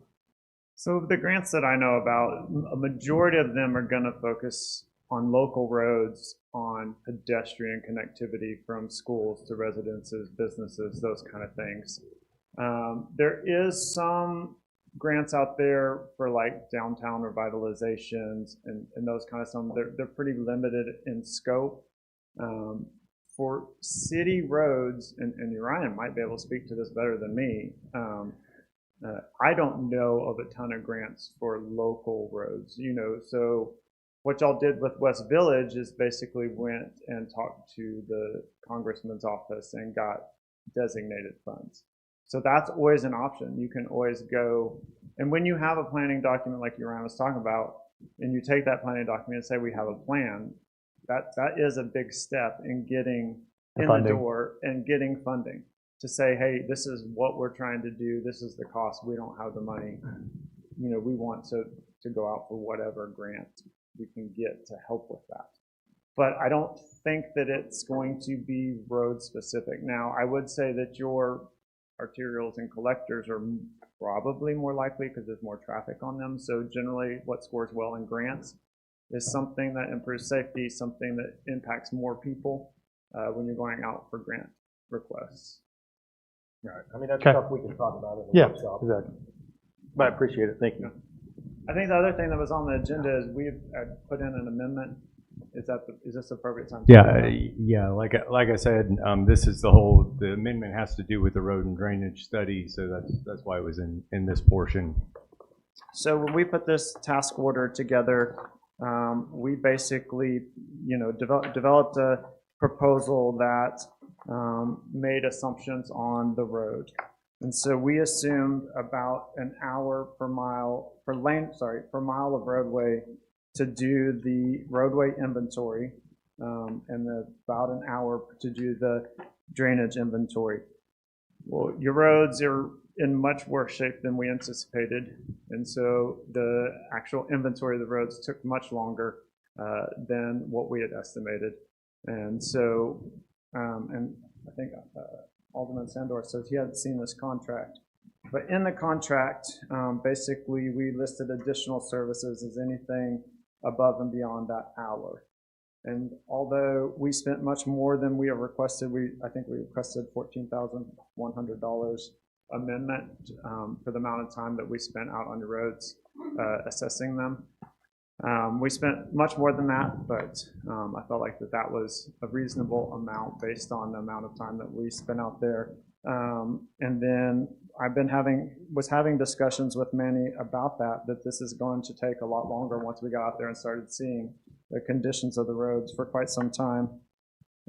So the grants that I know about, a majority of them are going to focus on local roads, on pedestrian connectivity from schools to residences, businesses, those kind of things. There is some grants out there for like downtown revitalizations and those kind of some. They're pretty limited in scope. For city roads, and Ryan might be able to speak to this better than me, I don't know of a ton of grants for local roads, you know. So what y'all did with West Village is basically went and talked to the congressman's office and got designated funds. So that's always an option. You can always go, and when you have a planning document like Ryan was talking about, and you take that planning document and say we have a plan, that is a big step in getting in the door and getting funding to say, hey, this is what we're trying to do. This is the cost. We don't have the money. You know, we want to go out for whatever grant we can get to help with that. But I don't think that it's going to be road specific. Now, I would say that your arterials and collectors are probably more likely because there's more traffic on them. So generally what scores well in grants is something that improves safety, something that impacts more people when you're going out for grant requests. Right. I mean, that's stuff we can talk about in the workshop. Exactly. But I appreciate it. Thank you. I think the other thing that was on the agenda is we've put in an amendment. Is this appropriate time? Yeah. Like I said, this is the amendment has to do with the road and drainage study, so that's why it was in this portion. So when we put this task order together, we basically, developed a proposal that made assumptions on the road. And so we assumed about an hour per mile, per mile of roadway to do the roadway inventory, and about an hour to do the drainage inventory. Well, your roads are in much worse shape than we anticipated, and so the actual inventory of the roads took much longer than what we had estimated. And so, and I think Alderman Sandor says he hadn't seen this contract. But in the contract, basically, we listed additional services as anything above and beyond that hour. And although we spent much more than we have requested, I think we requested $14,100 amendment for the amount of time that we spent out on the roads assessing them. We spent much more than that, but I felt like that was a reasonable amount based on the amount of time that we spent out there. And then was having discussions with Manny about that this is going to take a lot longer once we got out there and started seeing the conditions of the roads for quite some time.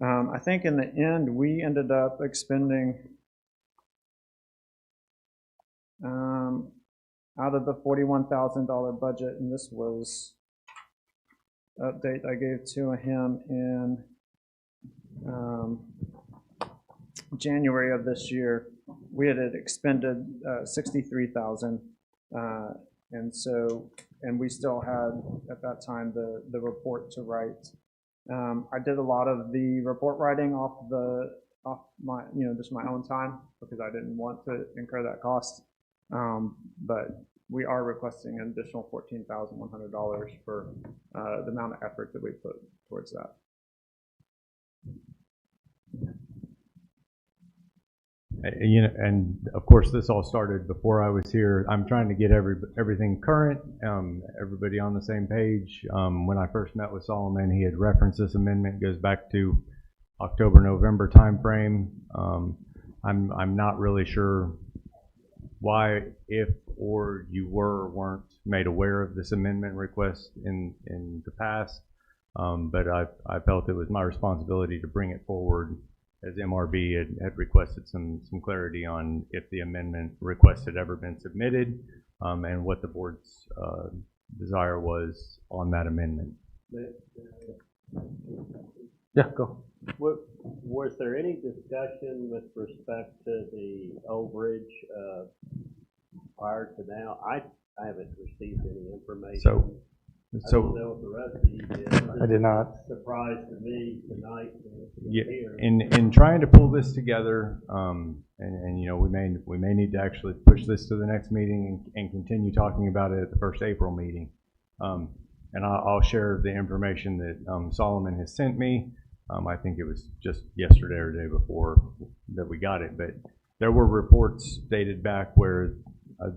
I think in the end, we ended up expending out of the $41,000 budget, and this was update I gave to him in January of this year. We had expended $63,000, and we still had at that time the report to write. I did a lot of the report writing off my just my own time because I didn't want to incur that cost. But we are requesting an additional $14,100 for the amount of effort that we put towards that. And of course, this all started before I was here. I'm trying to get everything current, everybody on the same page. When I first met with Solomon, he had referenced this amendment. It goes back to October, November timeframe. I'm not really sure why, if or you were or weren't made aware of this amendment request in the past, but I felt it was my responsibility to bring it forward, as MRB had requested some clarity on if the amendment request had ever been submitted, and what the board's desire was on that amendment. Yeah, go. Was there any discussion with respect to the overage prior to now? I haven't received any information. I don't know if the rest of you did. I did not. Surprise to me tonight. Yeah, in trying to pull this together, and you know, we may need to actually push this to the next meeting and continue talking about it at the first April meeting. And I'll share the information that Solomon has sent me. I think it was just yesterday or the day before that we got it, but there were reports dated back where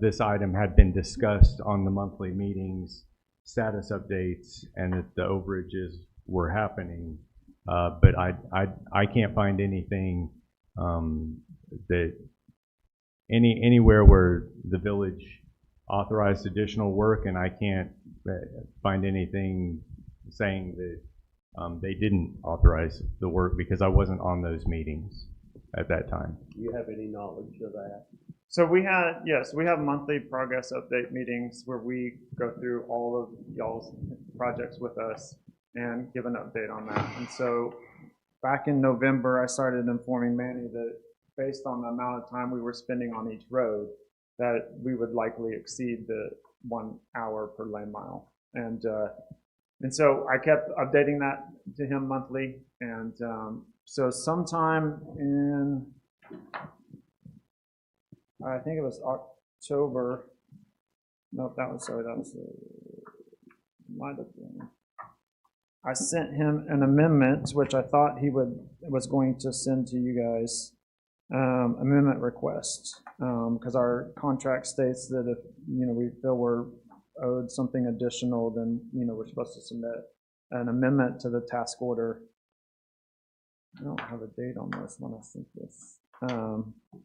this item had been discussed on the monthly meetings, status updates, and that the overages were happening. But I can't find anything that anywhere where the village authorized additional work, and I can't find anything saying that they didn't authorize the work because I wasn't on those meetings at that time. Do you have any knowledge of that? So we have monthly progress update meetings where we go through all of y'all's projects with us and give an update on that. And so back in November, I started informing Manny that based on the amount of time we were spending on each road, that we would likely exceed the 1 hour per lane mile. And so I kept updating that to him monthly. And so sometime in, I think it was October. Nope, might have been. I sent him an amendment, which I thought he was going to send to you guys, amendment request, because our contract states that if we feel we're owed something additional, then we're supposed to submit an amendment to the task order. I don't have a date on this when I sent this,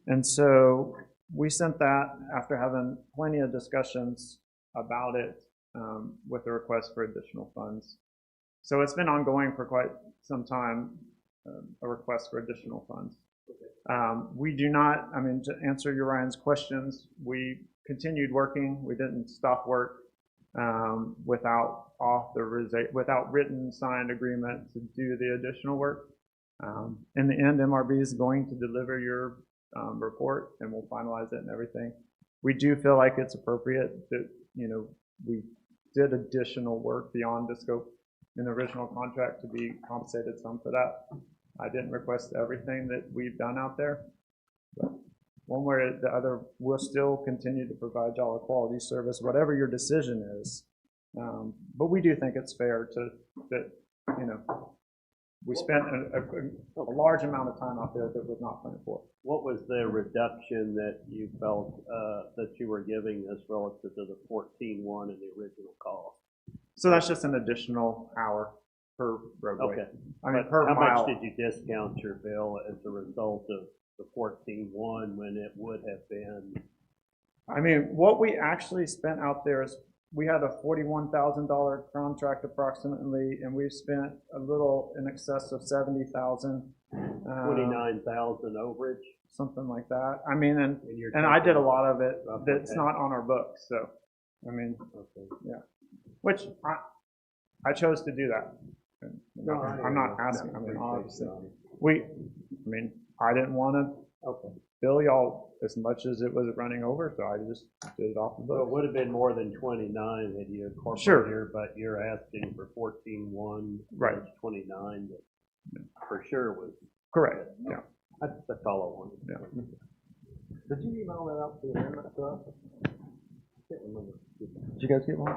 and so we sent that after having plenty of discussions about it with the request for additional funds. So it's been ongoing for quite some time, a request for additional funds. We do not, to answer Ryan's questions, we continued working. We didn't stop work without written signed agreement to do the additional work. In the end, MRB is going to deliver your report, and we'll finalize it and everything. We do feel like it's appropriate that we did additional work beyond the scope in the original contract to be compensated some for that. I didn't request everything that we've done out there. But one way or the other, we'll still continue to provide y'all a quality service, whatever your decision is. But we do think it's fair that, you know, we spent a large amount of time out there that was not planned for. What was the reduction that you felt that you were giving us relative to the 14.1 in the original cost? So that's just an additional hour per roadway. Okay. I mean, But per how mile. much did you discount your bill as a result of the 14.1 when it would have been? I mean, what we actually spent out there is we had a $41,000 contract approximately, and we've spent a little in excess of $70,000. 29,000 overage? Something like that. I mean, and you're I did a lot of it Okay. that's not on our books. So, I mean, Okay. yeah. Which I chose to do that. No, I'm not asking. I mean, obviously, it. I mean, I didn't want to Okay. bill y'all as much as it was running over, so I just did it off the So it book. would have been more than 29 had you incorporated Sure. here, but you're asking for 14.1 Right. plus 29 that for sure was. Correct. Yeah. That's all I wanted. Yeah. Did you email that out to the amendment to us? I can't remember. Did you guys get one?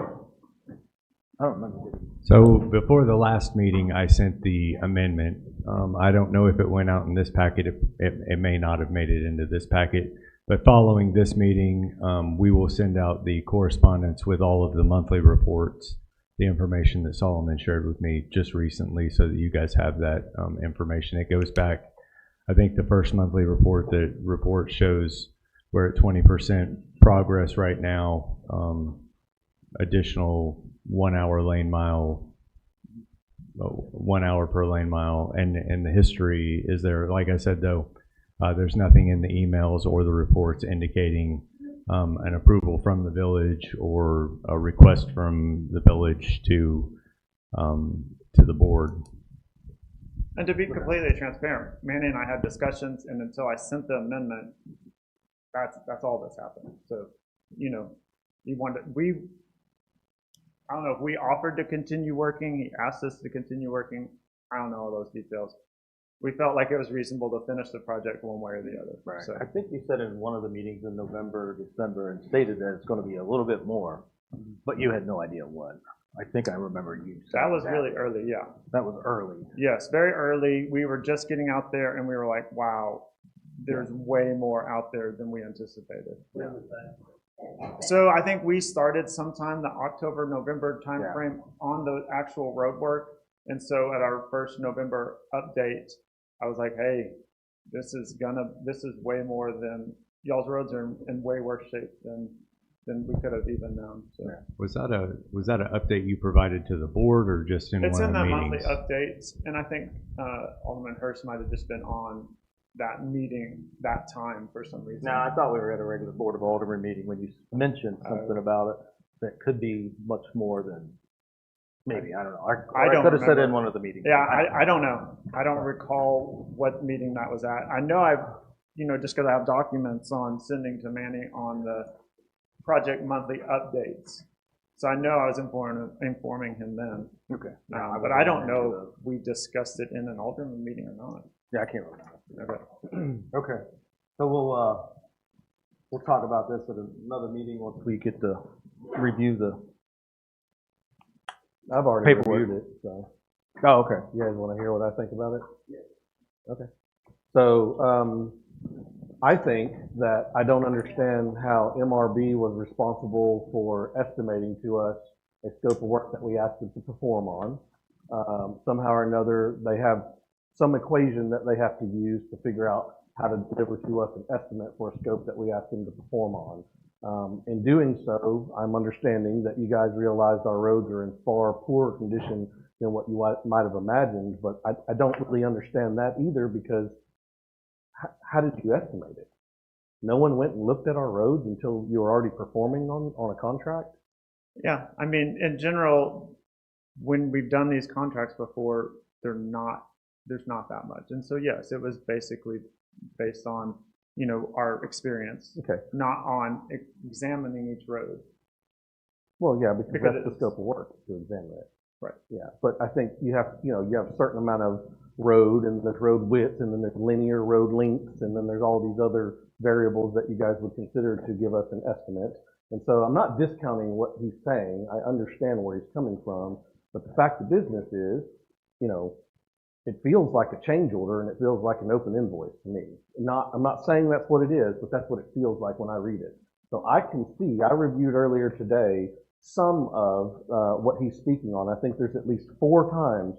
I don't remember. So before the last meeting, I sent the amendment. I don't know if it went out in this packet. It may not have made it into this packet. But following this meeting, we will send out the correspondence with all of the monthly reports, the information that Solomon shared with me just recently, so that you guys have that information. It goes back, I think the first monthly report, the report shows we're at 20% progress right now. Additional 1 hour lane mile, 1 hour per lane mile, and the history is there. Like I said, though, there's nothing in the emails or the reports indicating an approval from the village or a request from the village to the board. And to be completely transparent, Manny and I had discussions, and until I sent the amendment, that's all that's happened. So, you know, I don't know if we offered to continue working. He asked us to continue working. I don't know all those details. We felt like it was reasonable to finish the project one way or the other. Right. So, I think you said in one of the meetings in November, December, and stated that it's going to be a little bit more, but you had no idea what. I think I remember you saying that was really early, yeah. That was early. Yes, very early. We were just getting out there, and we were like, wow, there's way more out there than we anticipated. When was that? So I think we started sometime the October, November timeframe on the actual road work. And so at our first November update, I was like, hey, this is way more than, y'all's roads are in way worse shape than we could have even known. So. Was that an update you provided to the board or just in It's one in of the the monthly meetings? updates, and I think Alderman Hurst might have just been on that meeting that time for some reason. No, I thought we were at a regular Board of Aldermen meeting when you mentioned something about it that could be much more than maybe, I don't know. I don't could have said remember. in one of the meetings. Yeah, I don't know. I don't recall what meeting that was at. I know just because I have documents on sending to Manny on the project monthly updates. So I know I was informing him then. Okay. But I don't know if we discussed it in an Alderman meeting or not. Yeah, I can't remember. Okay. Okay. So we'll talk about this at another meeting once we get to review the I've already paperwork. reviewed it, so. Oh, okay. You guys want to hear what I think about it? Okay. So, I think that I don't understand how MRB was responsible for estimating to us a scope of work that we asked them to perform on. Somehow or another, they have some equation that they have to use to figure out how to deliver to us an estimate for a scope that we asked them to perform on. In doing so, I'm understanding that you guys realized our roads are in far poorer condition than what you might have imagined, but I don't really understand that either, because how did you estimate it? No one went and looked at our roads until you were already performing on a contract? Yeah, I mean, in general, when we've done these contracts before, there's not that much. And so, yes, it was basically based on, our experience, Okay. not on examining each road. Well, yeah, because Because that's the scope of work, to examine it. Right. Yeah, but I think you have, you have a certain amount of road, and there's road width, and then there's linear road lengths, and then there's all these other variables that you guys would consider to give us an estimate. And so I'm not discounting what he's saying. I understand where he's coming from, but the fact of business is, it feels like a change order and it feels like an open invoice to me. I'm not saying that's what it is, but that's what it feels like when I read it. So I can see, I reviewed earlier today some of what he's speaking on. I think there's at least 4 times,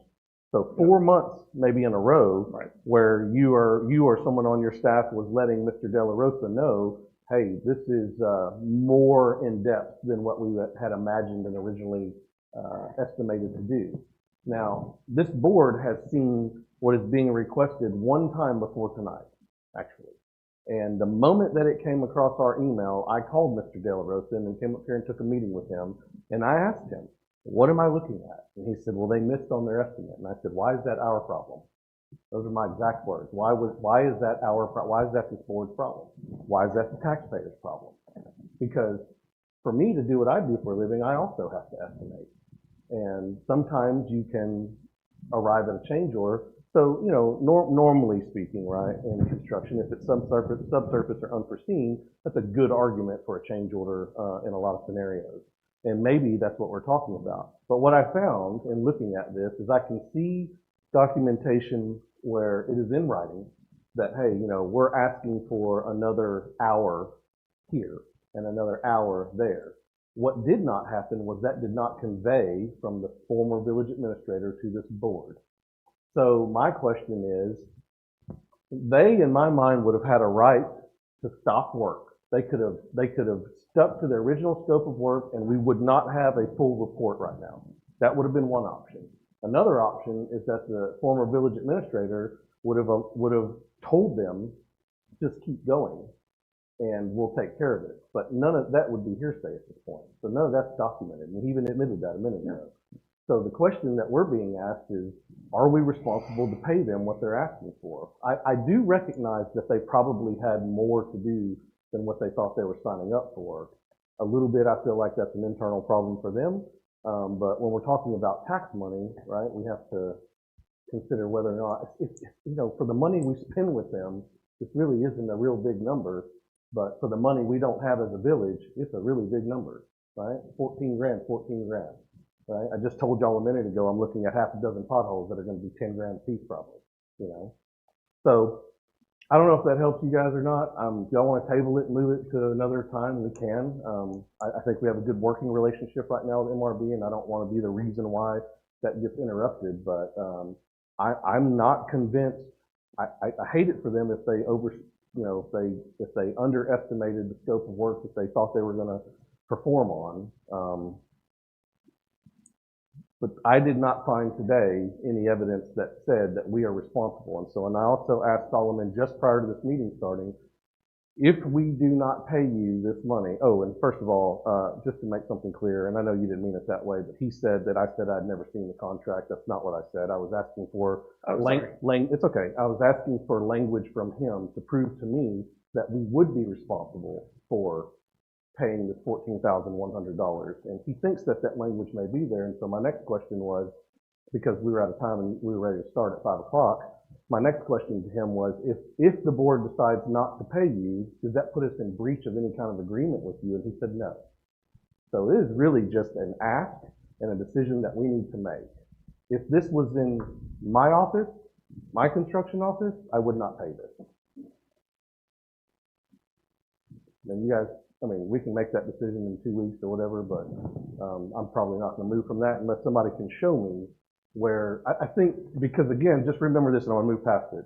so 4 months maybe in a row, Right. where you or someone on your staff was letting Mr. De La Rosa know, hey, this is more in depth than what we had imagined and originally estimated to do. Now, this board has seen what is being requested one time before tonight, actually. And the moment that it came across our email, I called Mr. De La Rosa and came up here and took a meeting with him. And I asked him, what am I looking at? And he said, well, they missed on their estimate. And I said, why is that our problem? Those are my exact words. Why is that this board's problem? Why is that the taxpayer's problem? Because for me to do what I do for a living, I also have to estimate. And sometimes you can arrive at a change order. So, normally speaking, right, in construction, if it's subsurface or unforeseen, that's a good argument for a change order in a lot of scenarios. And maybe that's what we're talking about. But what I found in looking at this is I can see documentation where it is in writing that, hey, we're asking for another hour here and another hour there. What did not happen was that did not convey from the former village administrator to this board. So my question is, they, in my mind, would have had a right to stop work. They could have stuck to the original scope of work, and we would not have a full report right now. That would have been one option. Another option is that the former village administrator would have told them, just keep going, and we'll take care of it. But none of that would be hearsay at this point. So none of that's documented, and he even admitted that a minute ago. So the question that we're being asked is, are we responsible to pay them what they're asking for? I do recognize that they probably had more to do than what they thought they were signing up for. A little bit, I feel like that's an internal problem for them. But when we're talking about tax money, right, we have to consider whether or not, for the money we spend with them, this really isn't a real big number. But for the money we don't have as a village, it's a really big number, right? 14 grand. Right? I just told y'all a minute ago I'm looking at half a dozen potholes that are going to be 10 grand a piece probably, So I don't know if that helps you guys or not. Y'all want to table it and move it to another time, we can. I think we have a good working relationship right now with MRB, and I don't want to be the reason why that gets interrupted, but I'm not convinced. I hate it for them if they if they underestimated the scope of work that they thought they were going to perform on. But I did not find today any evidence that said that we are responsible. And I also asked Solomon just prior to this meeting starting, if we do not pay you this money, and first of all, just to make something clear, and I know you didn't mean it that way, but he said that I said I'd never seen the contract. That's not what I said. I was asking for it's okay. I was asking for language from him to prove to me that we would be responsible for paying this $14,100. And he thinks that language may be there. And so my next question was, because we were out of time and we were ready to start at 5 o'clock, my next question to him was, if the board decides not to pay you, does that put us in breach of any kind of agreement with you? And he said no. So it is really just an ask and a decision that we need to make. If this was in my office, my construction office, I would not pay this. And you guys, we can make that decision in 2 weeks or whatever, but I'm probably not going to move from that unless somebody can show me where, I think, because again, just remember this and I want to move past it.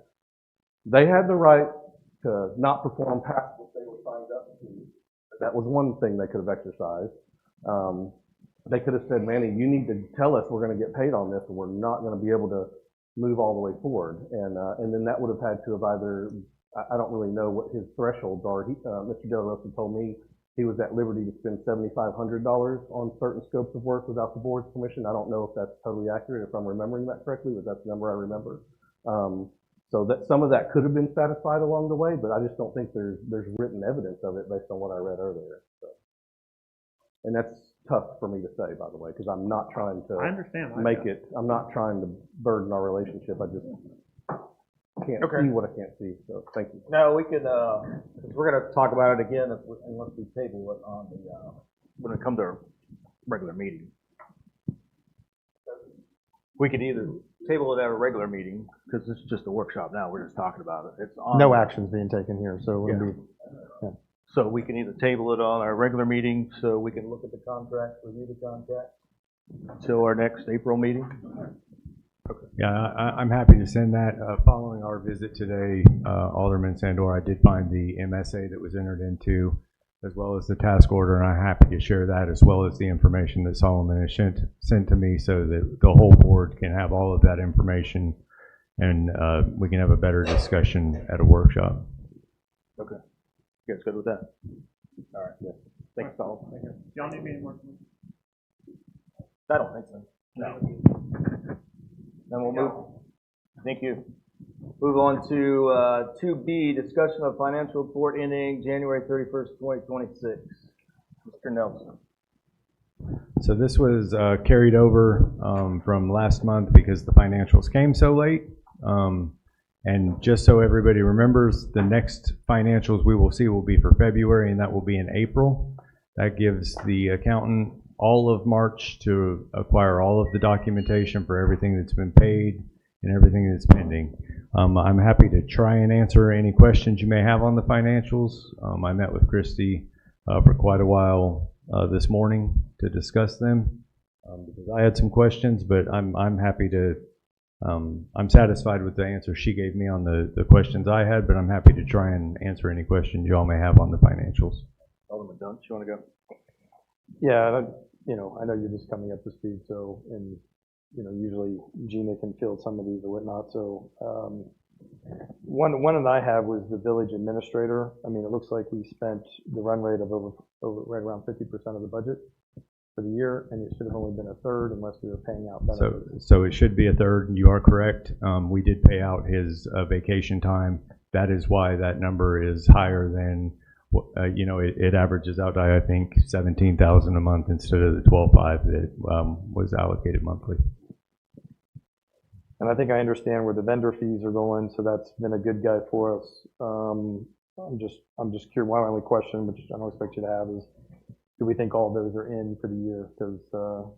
They had the right to not perform past what they were signed up to. That was one thing they could have exercised. They could have said, Manny, you need to tell us we're going to get paid on this, or we're not going to be able to move all the way forward. And then that would have had to have either, I don't really know what his thresholds are. Mr. De La Rosa told me he was at liberty to spend $7,500 on certain scopes of work without the board's permission. I don't know if that's totally accurate, if I'm remembering that correctly, but that's the number I remember. So that some of that could have been satisfied along the way, but I just don't think there's written evidence of it based on what I read earlier. So. And that's tough for me to say, by the way, because I'm not trying to I understand. I'm not trying to burden our relationship. I just can't see what I can't see, so thank you. No, we could, because we're gonna talk about it again unless we table it on the, when it comes to our regular meeting. We could either table it at a regular meeting, because it's just a workshop now, we're just talking about it. It's on. No action's being taken here, so it'll be, So we can either table it on our regular meeting, so we can look at the contract, review the contract, until our next April meeting. Yeah, I'm happy to send that. Following our visit today, Alderman Sandor, I did find the MSA that was entered into, as well as the task order, and I'm happy to share that, as well as the information that Solomon has sent to me, so that the whole board can have all of that information, and we can have a better discussion at a workshop. Okay. You guys good with that? All right, yeah. Thanks, all. Do y'all need me anymore? I don't think so. No. Then we'll move. Thank you. Move on to 2B, discussion of financial report ending January 31st, 2026. Mr. Nelson. So this was carried over from last month because the financials came so late. And just so everybody remembers, the next financials we will see will be for February, and that will be in April. That gives the accountant all of March to acquire all of the documentation for everything that's been paid and everything that's pending. I'm happy to try and answer any questions you may have on the financials. I met with Christy for quite a while this morning to discuss them because I had some questions, but I'm happy to. I'm satisfied with the answer she gave me on the questions I had, but I'm happy to try and answer any questions y'all may have on the financials. Alderman Dunn, you want to go? yeah, I know you're just coming up to speed, so, and, usually Gina can field some of these or whatnot, so, one that I have was the village administrator. I mean, it looks like we spent the run rate of over right around 50% of the budget for the year, and it should have only been a third unless we were paying out benefits. So it should be a third, and you are correct. We did pay out his vacation time. That is why that number is higher than, it averages out to, I think, $17,000 a month instead of the $12,500 that was allocated monthly. And I think I understand where the vendor fees are going, so that's been a good guy for us. I'm just curious, my only question, which I don't expect you to have, is do we think all those are in for the year? Because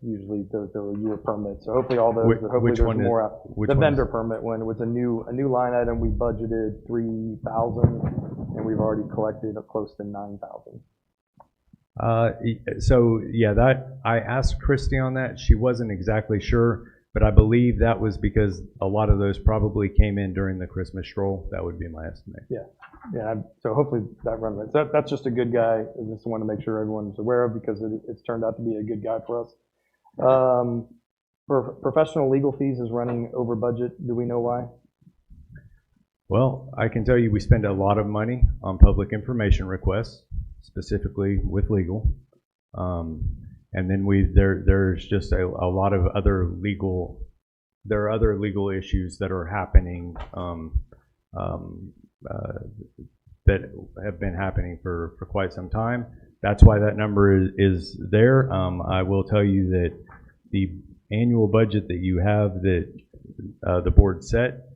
usually they're a year permit. So hopefully all those, hopefully there's more out. The vendor permit one, it was a new line item. We budgeted $3,000 and we've already collected close to $9,000. So yeah, that I asked Christy on that. She wasn't exactly sure, but I believe that was because a lot of those probably came in during the Christmas stroll. That would be my estimate. Yeah. So hopefully that run rate. That's just a good guy. I just want to make sure everyone's aware of because it's turned out to be a good guy for us. For professional legal fees is running over budget. Do we know why? Well, I can tell you we spend a lot of money on public information requests, specifically with legal. And then there's just a lot of other legal, there are other legal issues that are happening that have been happening for quite some time. That's why that number is there. I will tell you that the annual budget that you have that the board set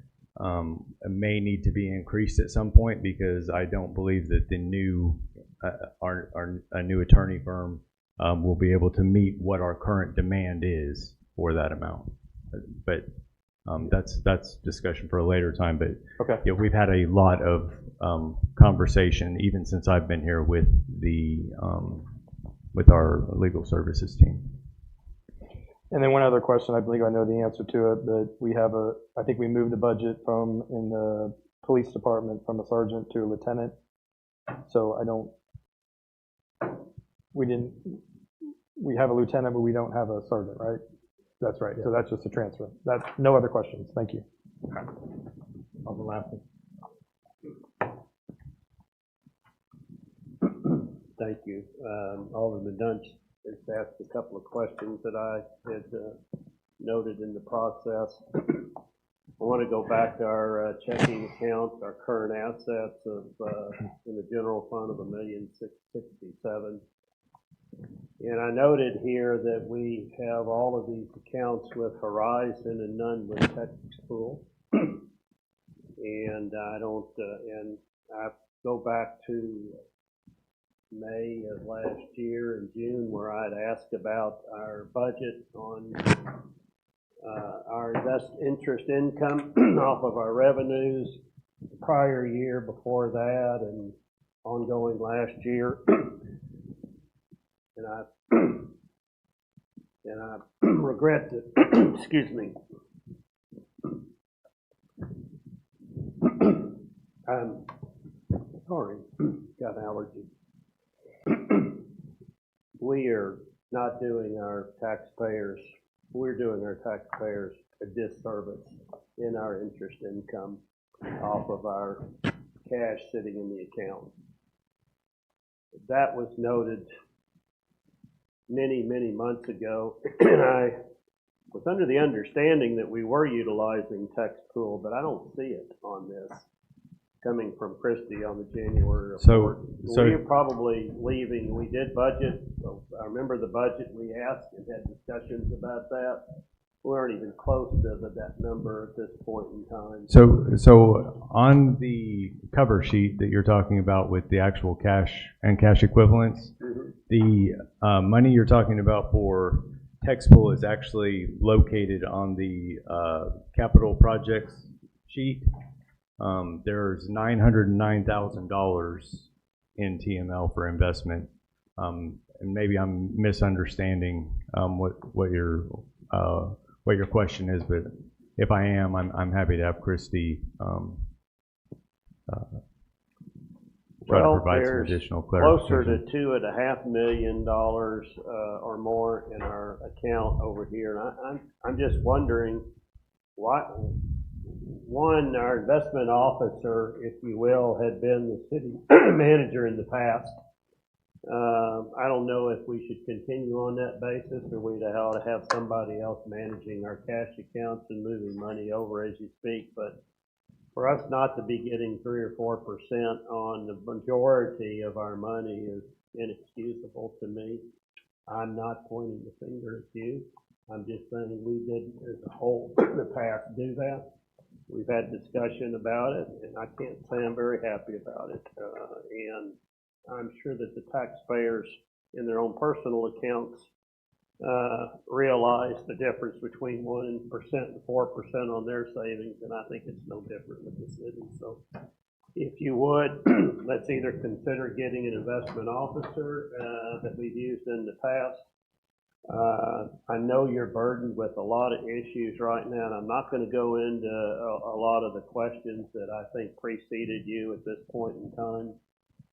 may need to be increased at some point because I don't believe that the new a new attorney firm will be able to meet what our current demand is for that amount. But that's discussion for a later time. But okay. Yeah, we've had a lot of conversation even since I've been here with our legal services team. And then one other question, I believe I know the answer to it, but we have I think we moved the budget from in the police department from a sergeant to a lieutenant. So we have a lieutenant, but we don't have a sergeant, right? That's right. Yeah. So that's just a transfer. That's no other questions. Thank you. Okay. On the last one. Thank you. Alderman Dunch has asked a couple of questions that I had noted in the process. I want to go back to our checking account, our current assets of in the general fund of $1,667,000. And I noted here that we have all of these accounts with Horizon and none with Texas Pool. And I don't, and I go back to May of last year and June where I'd asked about our budget on our interest income off of our revenues the prior year before that and ongoing last year. And I regret that, excuse me, I'm sorry, got an allergy. We are not doing our taxpayers, we're doing our taxpayers a disservice in our interest income off of our cash sitting in the account. That was noted many, many months ago, and I was under the understanding that we were utilizing Text Pool, but I don't see it on this coming from Christie on the January report. So we're probably leaving. We did budget. So I remember the budget we asked and had discussions about that. We aren't even close to that number at this point in time. So on the cover sheet that you're talking about with the actual cash and cash equivalents, the money you're talking about for Text Pool is actually located on the capital projects sheet. There's $909,000 in TML for investment, and maybe I'm misunderstanding what your question is, but if I am, I'm happy to have Christie try to provide some additional clarification. Closer to $2.5 million or more in our account over here, and I'm just wondering why. One, our investment officer, if you will, had been the city manager in the past. I don't know if we should continue on that basis or we ought to have somebody else managing our cash accounts and moving money over as you speak. But for us not to be getting 3 or 4% on the majority of our money is inexcusable to me. I'm not pointing the finger at you. I'm just saying we didn't, as a whole, in the past do that. We've had discussion about it, and I can't say I'm very happy about it. And I'm sure that the taxpayers in their own personal accounts realize the difference between 1% and 4% on their savings, and I think it's no different with the city. So if you would, let's either consider getting an investment officer that we've used in the past. I know you're burdened with a lot of issues right now, and I'm not going to go into a lot of the questions that I think preceded you at this point in time.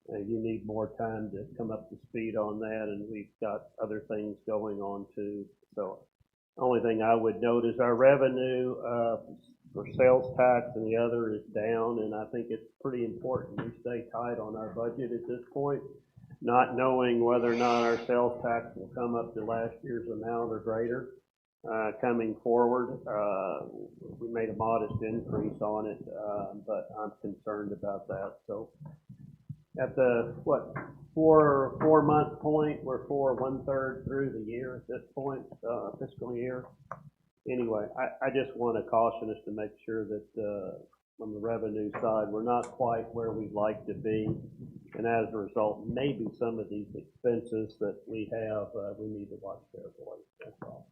You need more time to come up to speed on that, and we've got other things going on too. So the only thing I would note is our revenue for sales tax and the other is down, and I think it's pretty important we stay tight on our budget at this point. Not knowing whether or not our sales tax will come up to last year's amount or greater coming forward. We made a modest increase on it, but I'm concerned about that. So at the, 4-month point, we're 1/3 through the year at this point, fiscal year. Anyway, I just want to caution us to make sure that on the revenue side, we're not quite where we'd like to be. And as a result, maybe some of these expenses that we have, we need to watch carefully. That's all.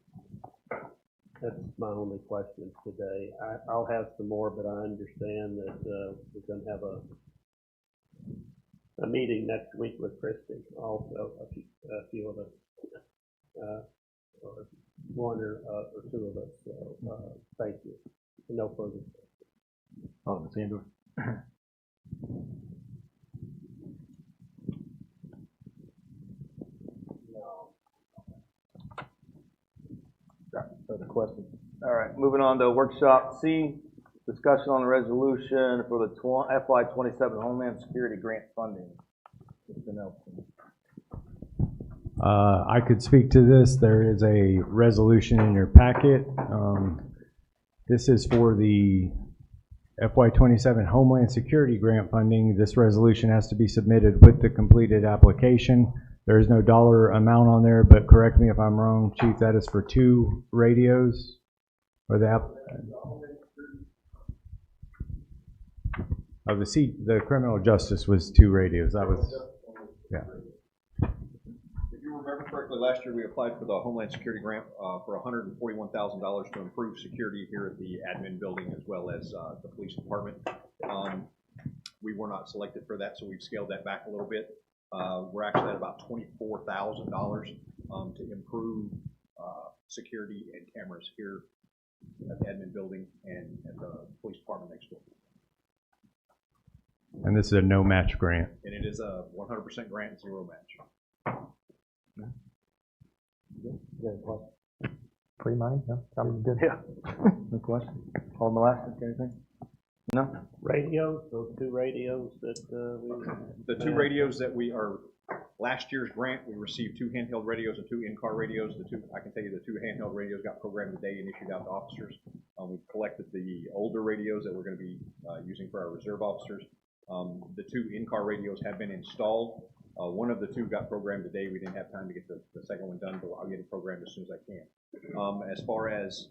That's my only question today. I'll have some more, but I understand that we're going to have a meeting next week with Christie. Also, a few of us, or one or two of us. So, thank you. No further questions. Alderman Sandor. Further questions? All right, moving on to workshop C, discussion on the resolution for the FY27 Homeland Security Grant funding. Mr. Nelson. I could speak to this. There is a resolution in your packet. This is for the FY27 Homeland Security Grant funding. This resolution has to be submitted with the completed application. There is no dollar amount on there, but correct me if I'm wrong, Chief, that is for 2 radios? Or the app? Oh, the criminal justice was 2 radios. That was, yeah. If you remember correctly, last year we applied for the Homeland Security Grant for $141,000 to improve security here at the admin building as well as the police department. We were not selected for that, so we've scaled that back a little bit. We're actually at about $24,000 to improve security and cameras here at the admin building and at the police department next door. And this is a no-match grant. And it is a 100% grant, 0 match. Free money? No, sounds good. Yeah. No question. Alderman Lassiter, anything? No? Radios, those 2 radios that The 2 radios that we are, last year's grant, we received 2 handheld radios and 2 in-car radios. I can tell you the 2 handheld radios got programmed today and issued out to officers. We've collected the older radios that we're going to be using for our reserve officers. The 2 in-car radios have been installed. One of the 2 got programmed today. We didn't have time to get the second one done, but I'll get it programmed as soon as I can. As far as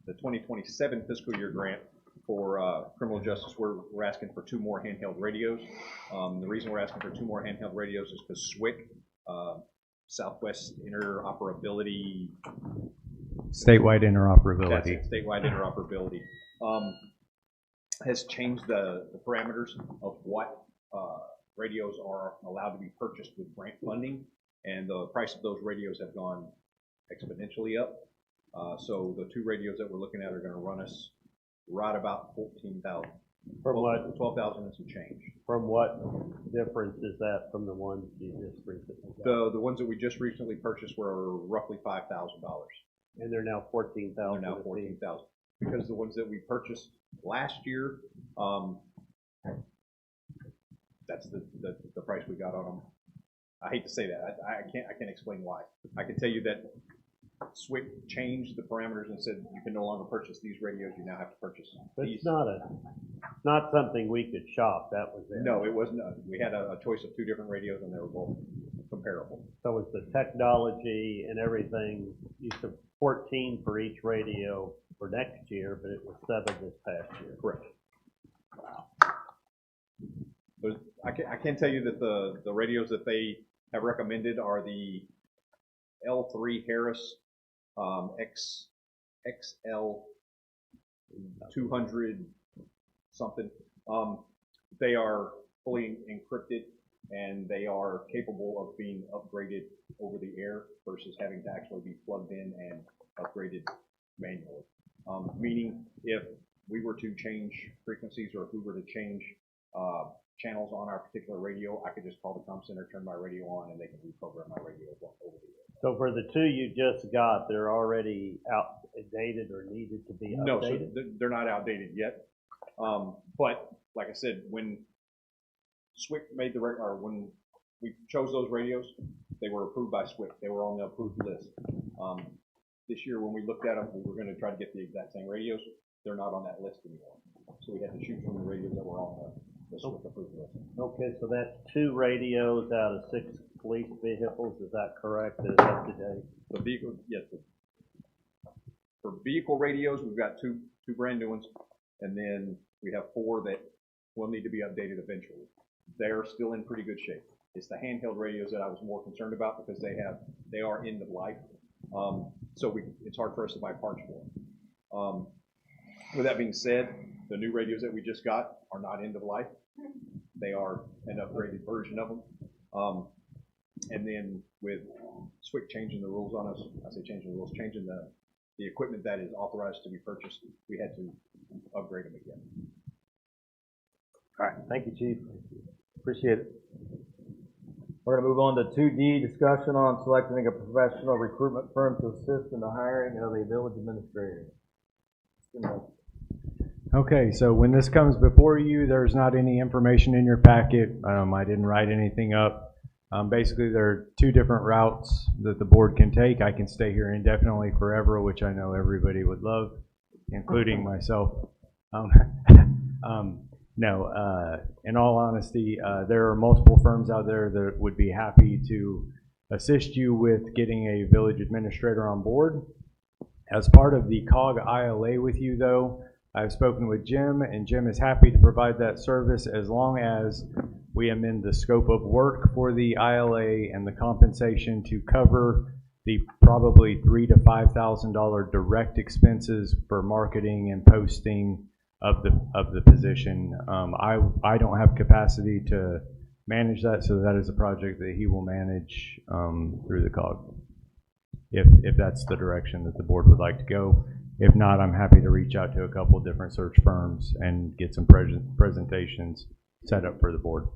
the 2027 fiscal year grant for criminal justice, we're asking for 2 more handheld radios. The reason we're asking for 2 more handheld radios is because SWIC, Southwest Interoperability. Statewide interoperability. That's it, statewide interoperability. Has changed the parameters of what radios are allowed to be purchased with grant funding, and the price of those radios have gone exponentially up. So the 2 radios that we're looking at are going to run us right about $14,000. From what? $12,000 and some change. From what difference is that from the ones you just recently got? The ones that we just recently purchased were roughly $5,000. And they're now $14,000. They're now $14,000 because the ones that we purchased last year, that's the price we got on them. I hate to say that. I can't explain why. I can tell you that SWIC changed the parameters and said you can no longer purchase these radios. You now have to purchase these. It's not something we could shop. That was it. No, it wasn't. We had a choice of 2 different radios, and they were both comparable. So it's the technology and everything. You said 14 for each radio for next year, but it was 7 this past year. Correct. Wow. But I can tell you that the radios that they have recommended are the L3 Harris XL 200 something. They are fully encrypted and they are capable of being upgraded over the air versus having to actually be plugged in and upgraded manually. Meaning if we were to change frequencies or if we were to change channels on our particular radio, I could just call the comm center, turn my radio on, and they can reprogram my radio over the air. So for the 2 you just got, they're already outdated or needed to be updated? No, so they're not outdated yet. But like I said, when SWIC made when we chose those radios, they were approved by SWIC. They were on the approved list. This year when we looked at them, we were going to try to get the exact same radios. They're not on that list anymore. So we had to choose from the radios that were on the SWIC approved list. Okay, so that's 2 radios out of 6 police vehicles. Is that correct? Is that up to date? The vehicle, yes. For vehicle radios, we've got two brand new ones, and then we have 4 that will need to be updated eventually. They're still in pretty good shape. It's the handheld radios that I was more concerned about because they are end of life. So it's hard for us to buy parts for them. With that being said, the new radios that we just got are not end of life. They are an upgraded version of them. And then with SWIC changing the rules on us, I say changing the rules, changing the equipment that is authorized to be purchased, we had to upgrade them again. All right, thank you, Chief. Appreciate it. We're going to move on to 2D, discussion on selecting a professional recruitment firm to assist in the hiring of a village administrator. Okay, so when this comes before you, there's not any information in your packet. I didn't write anything up. Basically, there are 2 different routes that the board can take. I can stay here indefinitely forever, which I know everybody would love, including myself. No, in all honesty, there are multiple firms out there that would be happy to assist you with getting a village administrator on board. As part of the COG ILA with you, though, I've spoken with Jim, and Jim is happy to provide that service as long as we amend the scope of work for the ILA and the compensation to cover the probably $3,000 to $5,000 direct expenses for marketing and posting of the position. I don't have capacity to manage that, so that is a project that he will manage through the COG, if that's the direction that the board would like to go. If not, I'm happy to reach out to a couple of different search firms and get some presentations set up for the board.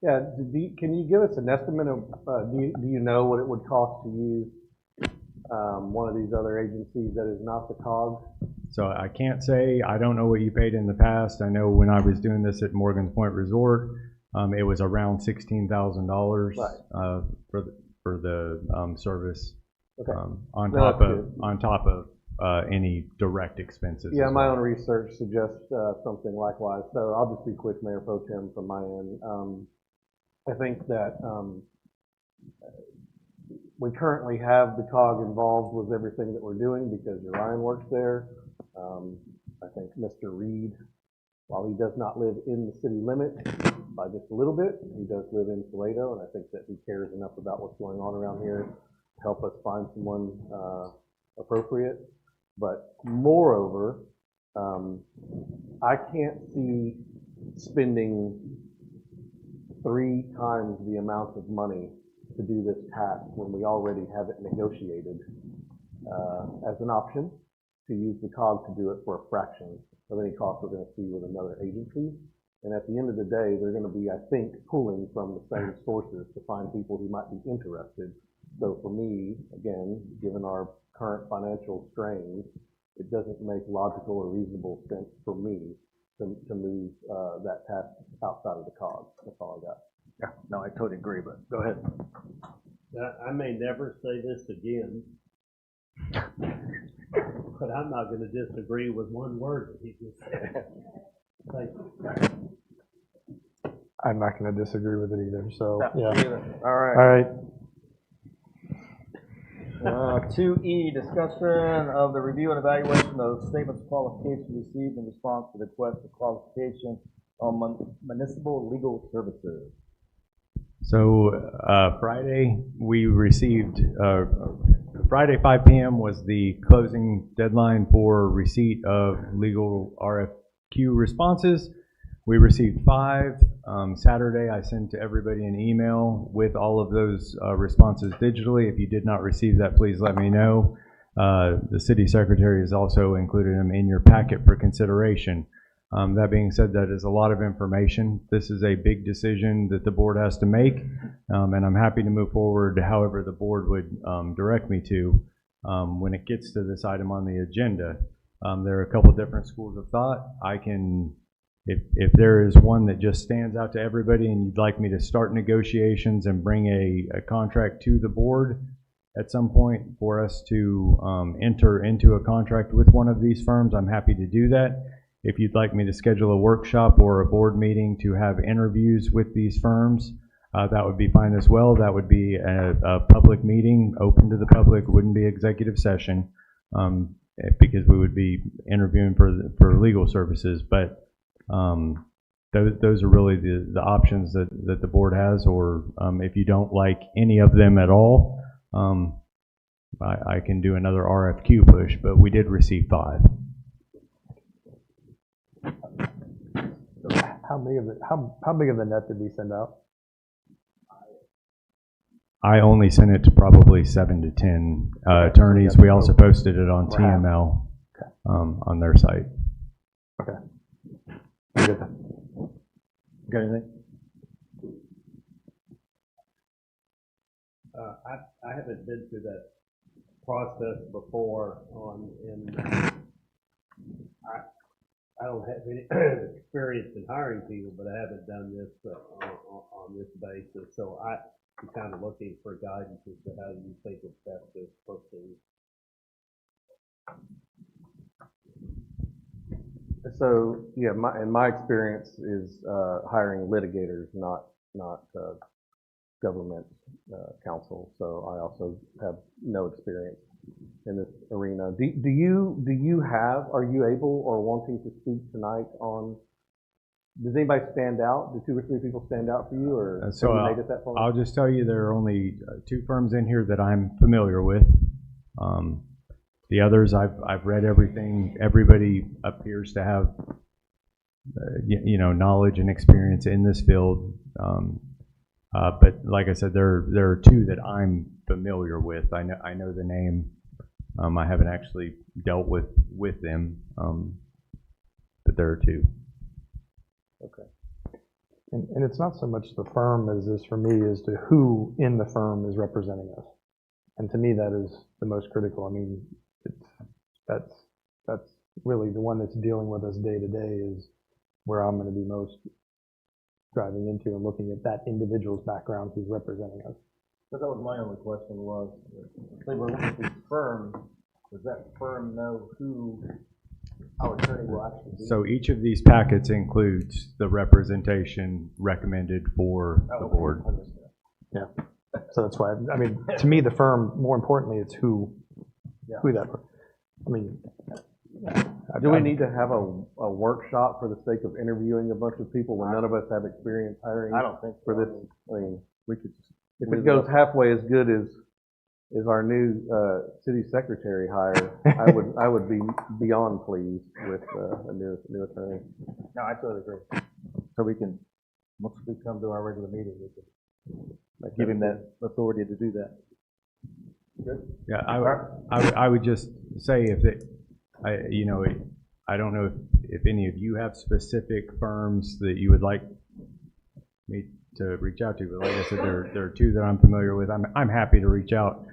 Yeah, can you give us an estimate of, do you know what it would cost to use one of these other agencies that is not the COG? So I can't say. I don't know what you paid in the past. I know when I was doing this at Morgan's Point Resort, it was around $16,000 Right. for the service, Okay. on No, top of any direct expenses. Yeah, as my well. own research suggests something likewise. So I'll just be quick, Mayor Pro Tem, from my end. I think that we currently have the COG involved with everything that we're doing because Ryan works there. I think Mr. Reed, while he does not live in the city limit by just a little bit, he does live in Salado, and I think that he cares enough about what's going on around here to help us find someone appropriate. But moreover, I can't see spending 3 times the amount of money to do this task when we already have it negotiated as an option to use the COG to do it for a fraction of any cost we're going to see with another agency. And at the end of the day, they're going to be, I think, pulling from the same sources to find people who might be interested. So for me, again, given our current financial strains, it doesn't make logical or reasonable sense for me to move that task outside of the COG. That's all I got. Yeah, no, I totally agree, but go ahead. I may never say this again, but I'm not gonna disagree with one word that he just said. Thank you. I'm not going to disagree with it either. So yeah. All right. All right. 2E, discussion of the review and evaluation of statements of qualification received in response to the request for qualification on municipal legal services. So Friday, we received, Friday 5 p.m. was the closing deadline for receipt of legal RFQ responses. We received 5. Saturday, I sent to everybody an email with all of those responses digitally. If you did not receive that, please let me know. The city secretary has also included them in your packet for consideration. That being said, that is a lot of information. This is a big decision that the board has to make, and I'm happy to move forward however the board would direct me to. When it gets to this item on the agenda, there are a couple different schools of thought. I can, if there is one that just stands out to everybody and you'd like me to start negotiations and bring a contract to the board at some point for us to enter into a contract with one of these firms, I'm happy to do that. If you'd like me to schedule a workshop or a board meeting to have interviews with these firms, that would be fine as well. That would be a public meeting, open to the public, wouldn't be executive session, because we would be interviewing for legal services. But those are really the options that the board has, or if you don't like any of them at all, I can do another RFQ push, but we did receive 5. How big of the net did we send out? I only sent it to probably 7 to 10 attorneys. We also posted it on TML on their site. Okay. Good. Got anything? I haven't been through that process before I don't have any experience in hiring people, but I haven't done this on this basis. So I'm kind of looking for guidance as to how you think it's best to proceed. So, yeah, my experience is hiring litigators, not government counsel. So I also have no experience in this arena. Are you able or wanting to speak tonight on, does anybody stand out? Do 2 or 3 people stand out for you, or So have you made it that far? I'll just tell you there are only 2 firms in here that I'm familiar with. The others, I've read everything. Everybody appears to have, knowledge and experience in this field. But like I said, there are 2 that I'm familiar with. I know the name. I haven't actually dealt with them, but there are 2. Okay. And it's not so much the firm as is for me as to who in the firm is representing us. And to me, that is the most critical. I mean, that's really the one that's dealing with us day to day is where I'm going to be most driving into and looking at that individual's background who's representing us. But that was my only question was, if they were with this firm, does that firm know who our attorney will actually be? So each of these packets includes the representation recommended for the board. Yeah. So that's why, I mean, to me, the firm, more importantly, it's who that, I mean. Do we need to have a workshop for the sake of interviewing a bunch of people when none of us have experience hiring? I don't think so. For this, I mean, we could just, if it goes halfway as good as our new city secretary hire, I would be beyond pleased with a new attorney. No, I totally agree. So we can, once we come to our regular meeting, we can give him that authority to do that. Good? Yeah, I would just say if it, I don't know if any of you have specific firms that you would like me to reach out to, but like I said, there are 2 that I'm familiar with. I'm happy to reach out.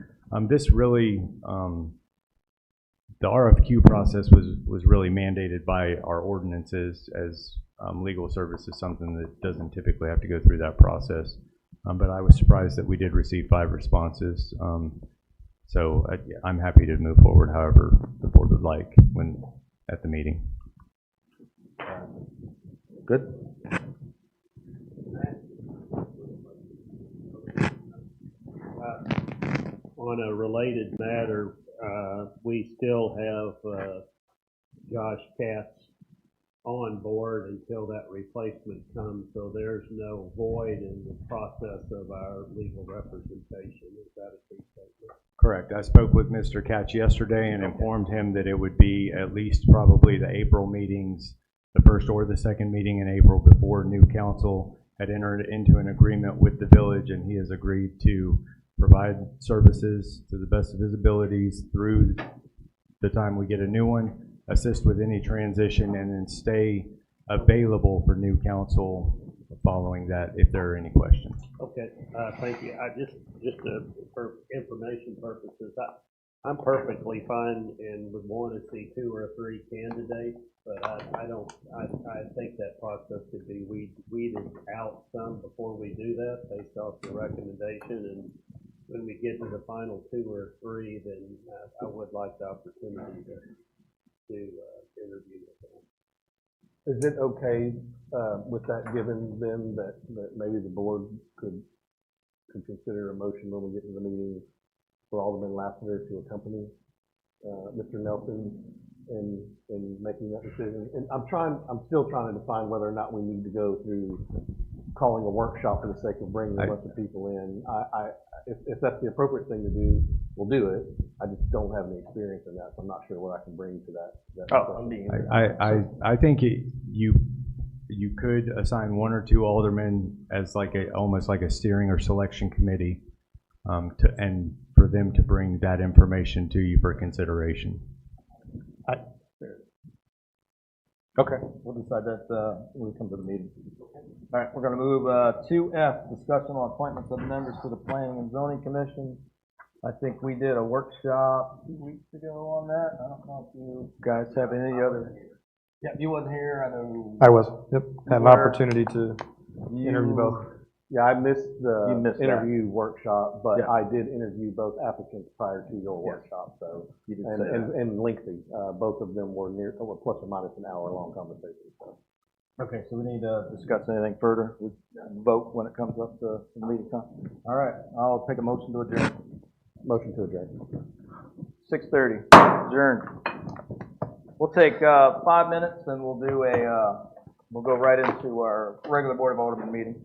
This really, the RFQ process was really mandated by our ordinances as legal service is something that doesn't typically have to go through that process. But I was surprised that we did receive 5 responses. So I'm happy to move forward however the board would like when at the meeting. Good. On a related matter, we still have Josh Katz on board until that replacement comes, so there's no void in the process of our legal representation. Is that a true statement? Correct. I spoke with Mr. Katz yesterday and informed him that it would be at least probably the April meetings, the first or the second meeting in April before new council had entered into an agreement with the village, and he has agreed to provide services to the best of his abilities through the time we get a new one, assist with any transition, and then stay available for new council following that if there are any questions. Okay, thank you. I just for information purposes, I'm perfectly fine and would want to see 2 or 3 candidates, but I think that process could be weeded out some before we do that based off the recommendation, and when we get to the final 2 or 3, then I would like the opportunity to interview with them. Is it okay with that given then that maybe the board could consider a motion when we get to the meeting for Alderman Lassiter to accompany Mr. Nelson in making that decision? And I'm still trying to define whether or not we need to go through calling a workshop for the sake of bringing a bunch of people in. If that's the appropriate thing to do, we'll do it. I just don't have any experience in that, so I'm not sure what I can bring to that. I think you could assign 1 or 2 aldermen as like almost like a steering or selection committee, and for them to bring that information to you for consideration. Okay, we'll decide that when we come to the meeting. All right, we're going to move 2F, discussion on appointments of members to the Planning and Zoning Commission. I think we did a workshop 2 weeks ago on that. I don't know if you guys have any other. Yeah, you wasn't here. I know. I was. Yep. Had an opportunity to interview both. Yeah, I missed the You missed that. interview workshop, but Yeah. I did interview both applicants prior to your Yes. workshop, so. You did And, say that. and lengthy, both of them were plus or minus an hour-long conversation, so. Okay, so we need to discuss anything further. We vote when it comes up to the meeting time. All right, I'll take a motion to adjourn. Motion to adjourn. 6:30, adjourned. We'll take 5 minutes and we'll do we'll go right into our regular Board of Aldermen meeting.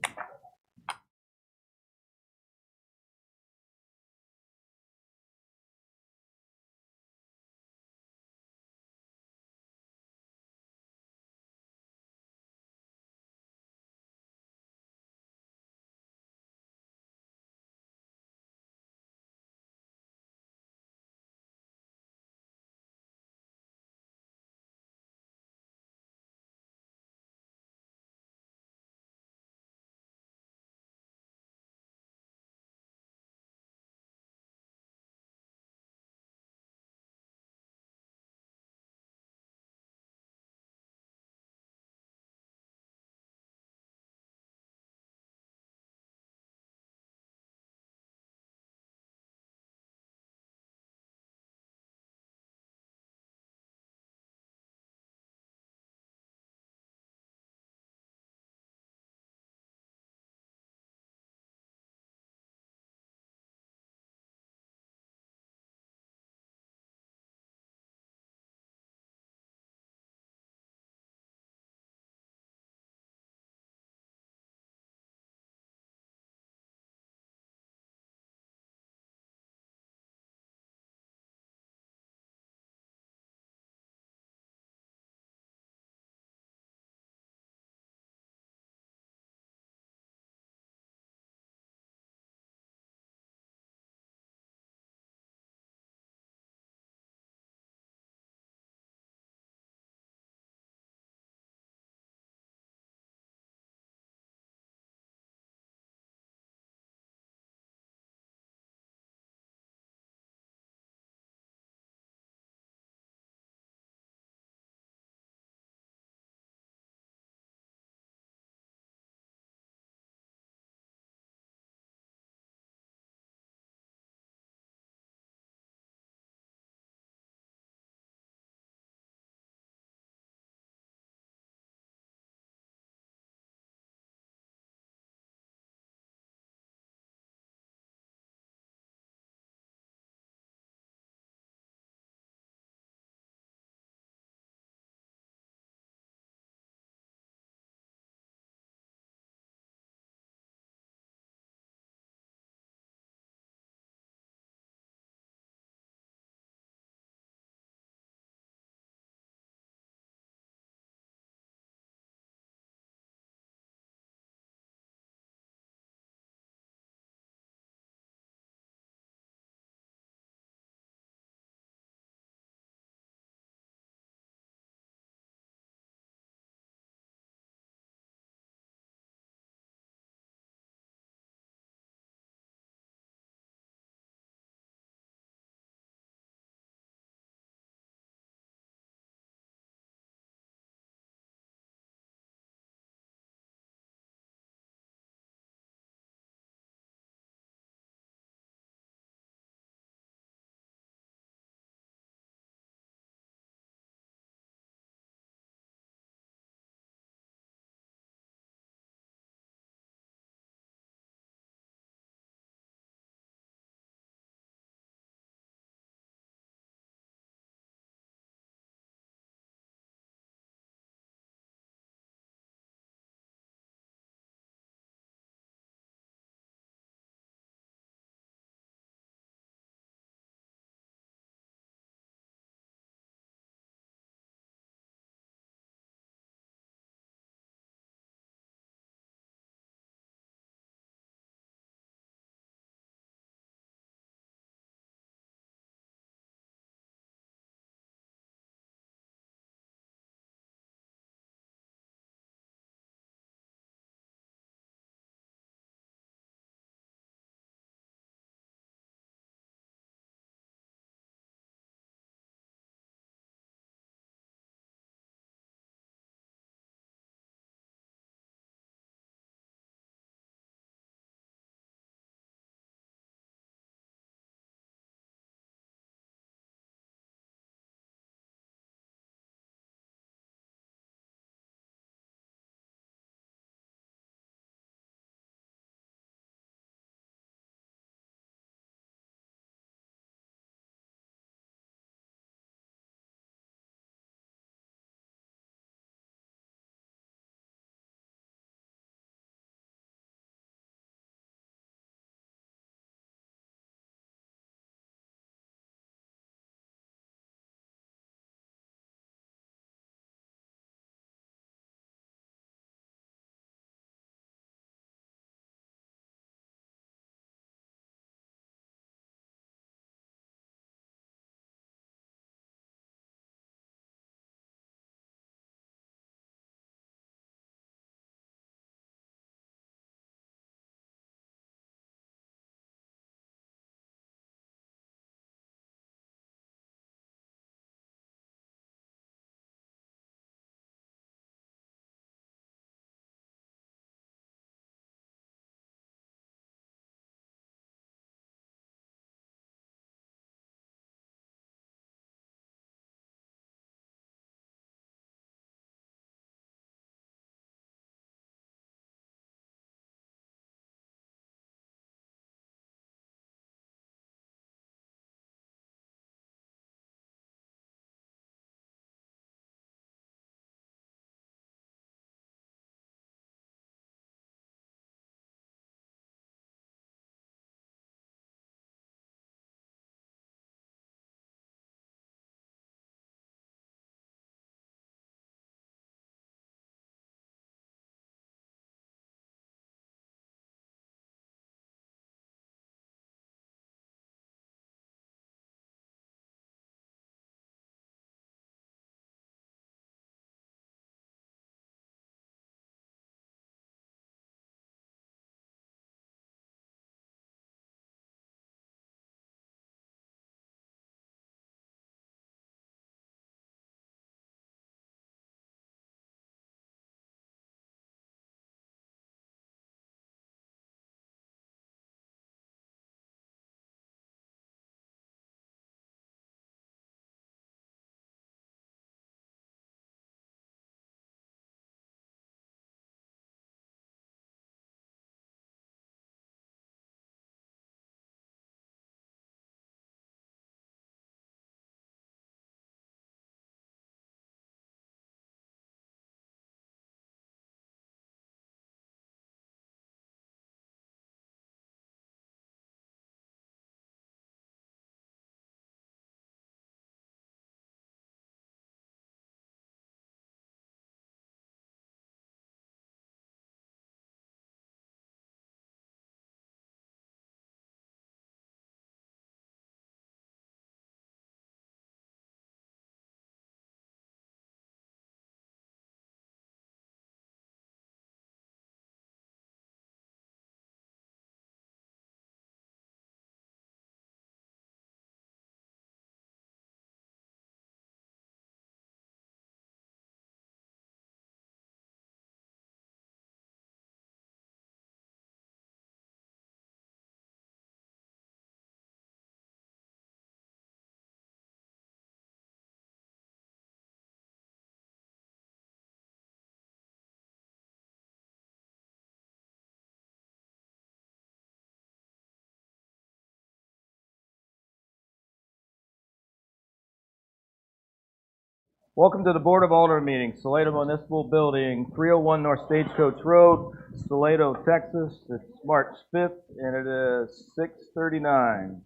Welcome to the Board of Aldermen meeting, Salado Municipal Building, 301 North Stagecoach Road, Salado, Texas. It's March 5th, and it is 6:39.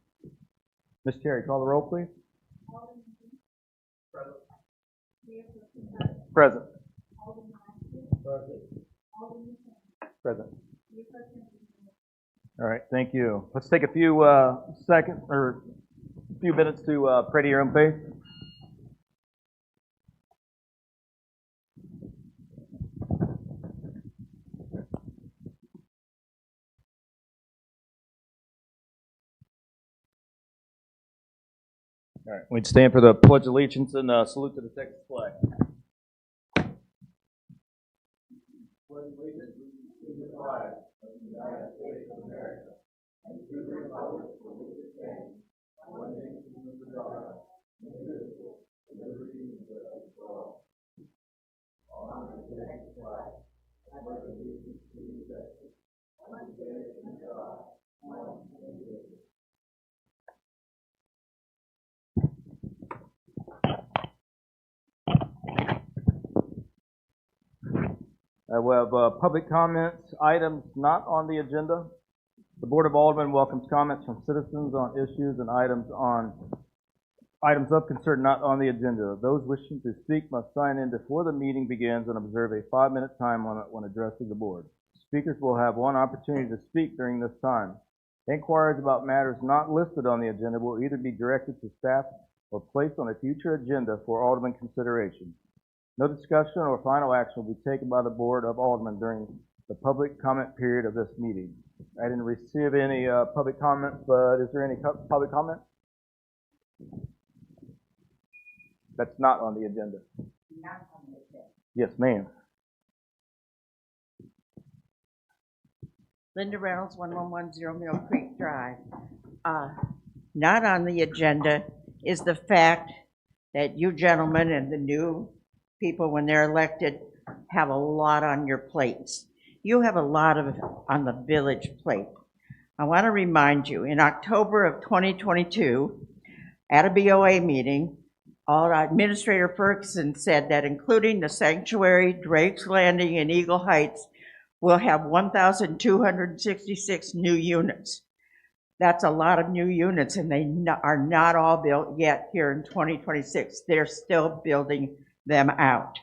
Ms. Terry, call the roll, please. Present. Present. All right, thank you. Let's take a few few minutes to pray to your own faith. All right, we'd stand for the Pledge of Allegiance and salute to the Texas flag. Pledge allegiance to the flag of the United States of America and to the republic for which it stands, one nation under God, indivisible, with liberty and justice for all. Honor to the Texas flag. Pledge allegiance to the Texas. One nation under God, one indivisible. We have public comments, items not on the agenda. The Board of Aldermen welcomes comments from citizens on issues and items of concern not on the agenda. Those wishing to speak must sign in before the meeting begins and observe a 5-minute time limit when addressing the board. Speakers will have one opportunity to speak during this time. Inquiries about matters not listed on the agenda will either be directed to staff or placed on a future agenda for Alderman consideration. No discussion or final action will be taken by the Board of Aldermen during the public comment period of this meeting. I didn't receive any public comments, but is there any public comment? That's not on the agenda. Not on the agenda. Yes, ma'am. Linda Reynolds, 1110 Mill Creek Drive. Not on the agenda is the fact that you gentlemen and the new people, when they're elected, have a lot on your plates. You have a lot on the village plate. I want to remind you, in October of 2022, at a BOA meeting, Administrator Ferguson said that including the sanctuary, Drake's Landing, and Eagle Heights, we'll have 1,266 new units. That's a lot of new units, and they are not all built yet here in 2026. They're still building them out.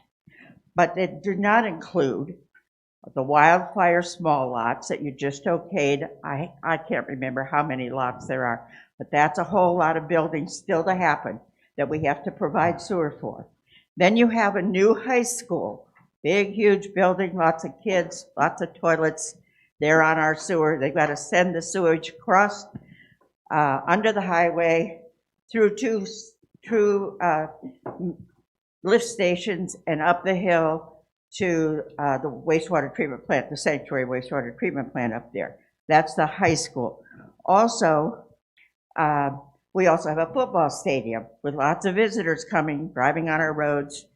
But they do not include the wildfire small lots that you just okayed. I can't remember how many lots there are, but that's a whole lot of buildings still to happen that we have to provide sewer for. Then you have a new high school, big, huge building, lots of kids, lots of toilets. They're on our sewer. They've got to send the sewage across under the highway through lift stations and up the hill to the wastewater treatment plant, the sanctuary wastewater treatment plant up there. That's the high school. Also, we also have a football stadium with lots of visitors coming, driving on our roads,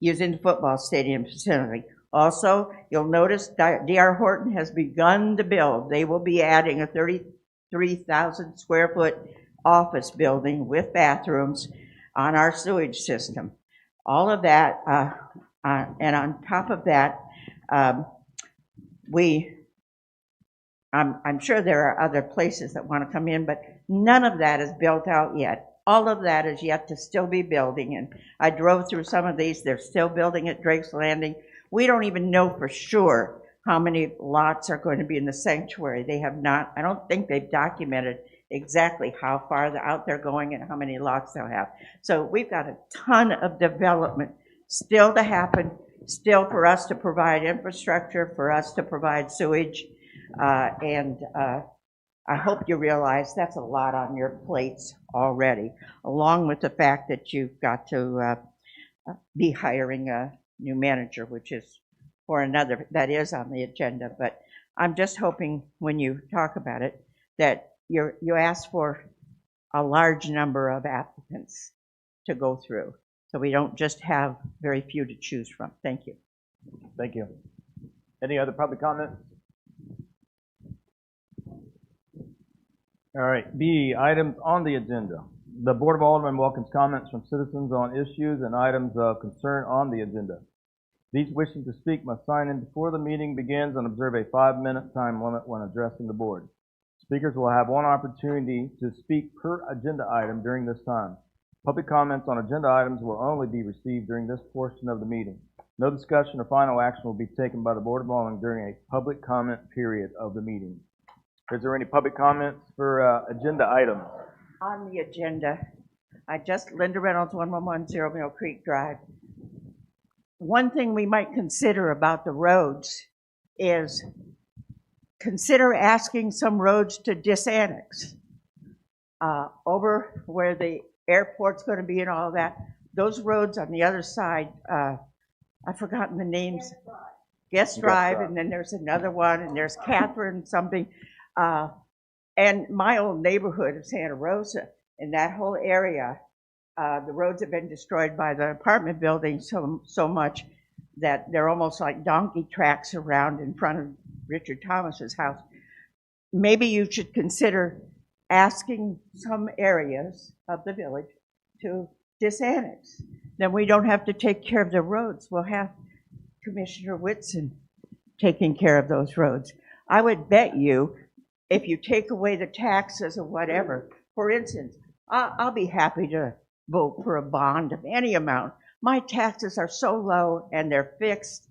using the football stadium facility. Also, you'll notice D.R. Horton has begun to build. They will be adding a 33,000 square foot office building with bathrooms on our sewage system. All of that, and on top of that, I'm sure there are other places that want to come in, but none of that is built out yet. All of that is yet to still be building, and I drove through some of these. They're still building at Drake's Landing. We don't even know for sure how many lots are going to be in the sanctuary. They have not, I don't think they've documented exactly how far out they're going and how many lots they'll have. So we've got a ton of development still to happen, still for us to provide infrastructure, for us to provide sewage, and I hope you realize that's a lot on your plates already, along with the fact that you've got to be hiring a new manager, which is for another, that is on the agenda. But I'm just hoping when you talk about it that you ask for a large number of applicants to go through, so we don't just have very few to choose from. Thank you. Thank you. Any other public comments? All right, B, items on the agenda. The Board of Aldermen welcomes comments from citizens on issues and items of concern on the agenda. These wishing to speak must sign in before the meeting begins and observe a 5-minute time limit when addressing the board. Speakers will have one opportunity to speak per agenda item during this time. Public comments on agenda items will only be received during this portion of the meeting. No discussion or final action will be taken by the Board of Aldermen during a public comment period of the meeting. Is there any public comments for agenda items? On the agenda, Linda Reynolds, 1110 Mill Creek Drive. One thing we might consider about the roads is consider asking some roads to disannex. Over where the airport's going to be and all that, those roads on the other side, I've forgotten the names. Guest Drive, and then there's another one, and there's Catherine something. And my old neighborhood of Santa Rosa, in that whole area, the roads have been destroyed by the apartment buildings so much that they're almost like donkey tracks around in front of Richard Thomas's house. Maybe you should consider asking some areas of the village to disannex. Then we don't have to take care of the roads. We'll have Commissioner Whitson taking care of those roads. I would bet you, if you take away the taxes or whatever, for instance, I'll be happy to vote for a bond of any amount. My taxes are so low and they're fixed.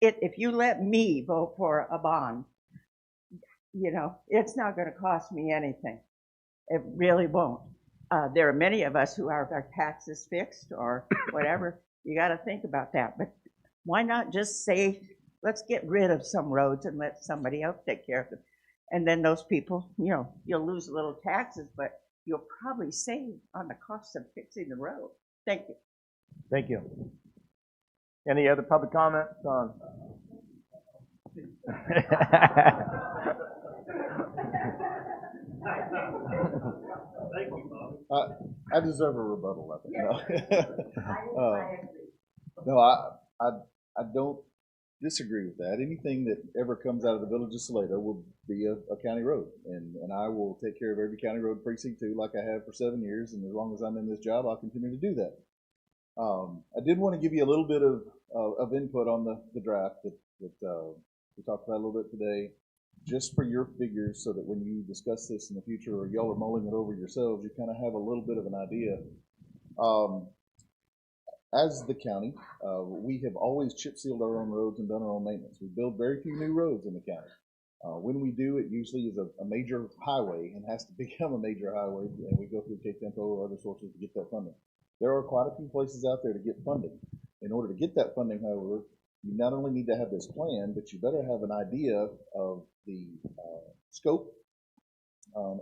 If you let me vote for a bond, you know, it's not going to cost me anything. It really won't. There are many of us who have our taxes fixed or whatever. You got to think about that. But why not just say, let's get rid of some roads and let somebody else take care of them? And then those people, you know, you'll lose a little taxes, but you'll probably save on the cost of fixing the road. Thank you. Thank you. Any other public comments on? I deserve a rebuttal, I think. No, I don't disagree with that. Anything that ever comes out of the Village of Salado will be a county road, and I will take care of every county road precinct too, like I have for 7 years, and as long as I'm in this job, I'll continue to do that. I did want to give you a little bit of input on the draft that we talked about a little bit today, just for your figures, so that when you discuss this in the future, or y'all are mulling it over yourselves, you kind of have a little bit of an idea. As the county, we have always chip sealed our own roads and done our own maintenance. We build very few new roads in the county. When we do, it usually is a major highway and has to become a major highway, and we go through K-Tempo or other sources to get that funding. There are quite a few places out there to get funding. In order to get that funding, however, you not only need to have this plan, but you better have an idea of the scope,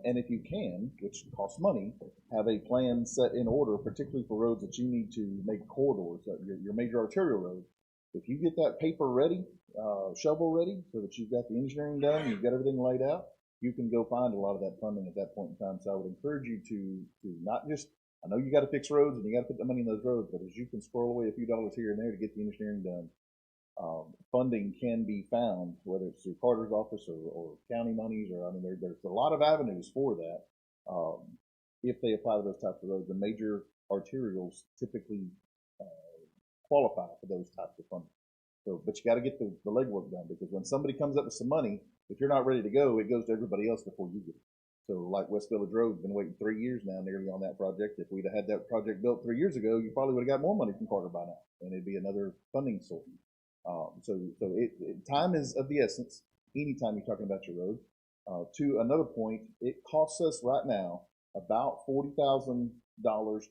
and if you can, which costs money, have a plan set in order, particularly for roads that you need to make corridors, your major arterial roads. If you get that paper ready, shovel ready, so that you've got the engineering done, you've got everything laid out, you can go find a lot of that funding at that point in time. So I would encourage you to not just, I know you got to fix roads and you got to put the money in those roads, but as you can squirrel away a few dollars here and there to get the engineering done, funding can be found, whether it's through Carter's office or county monies, or I mean, there's a lot of avenues for that. If they apply to those types of roads, the major arterials typically qualify for those types of funding. So, but you got to get the legwork done, because when somebody comes up with some money, if you're not ready to go, it goes to everybody else before you get it. So, like West Village Road's been waiting 3 years now, nearly, on that project. If we'd have had that project built 3 years ago, you probably would have got more money from Carter by now, and it'd be another funding source. Time is of the essence anytime you're talking about your roads. To another point, it costs us right now about $40,000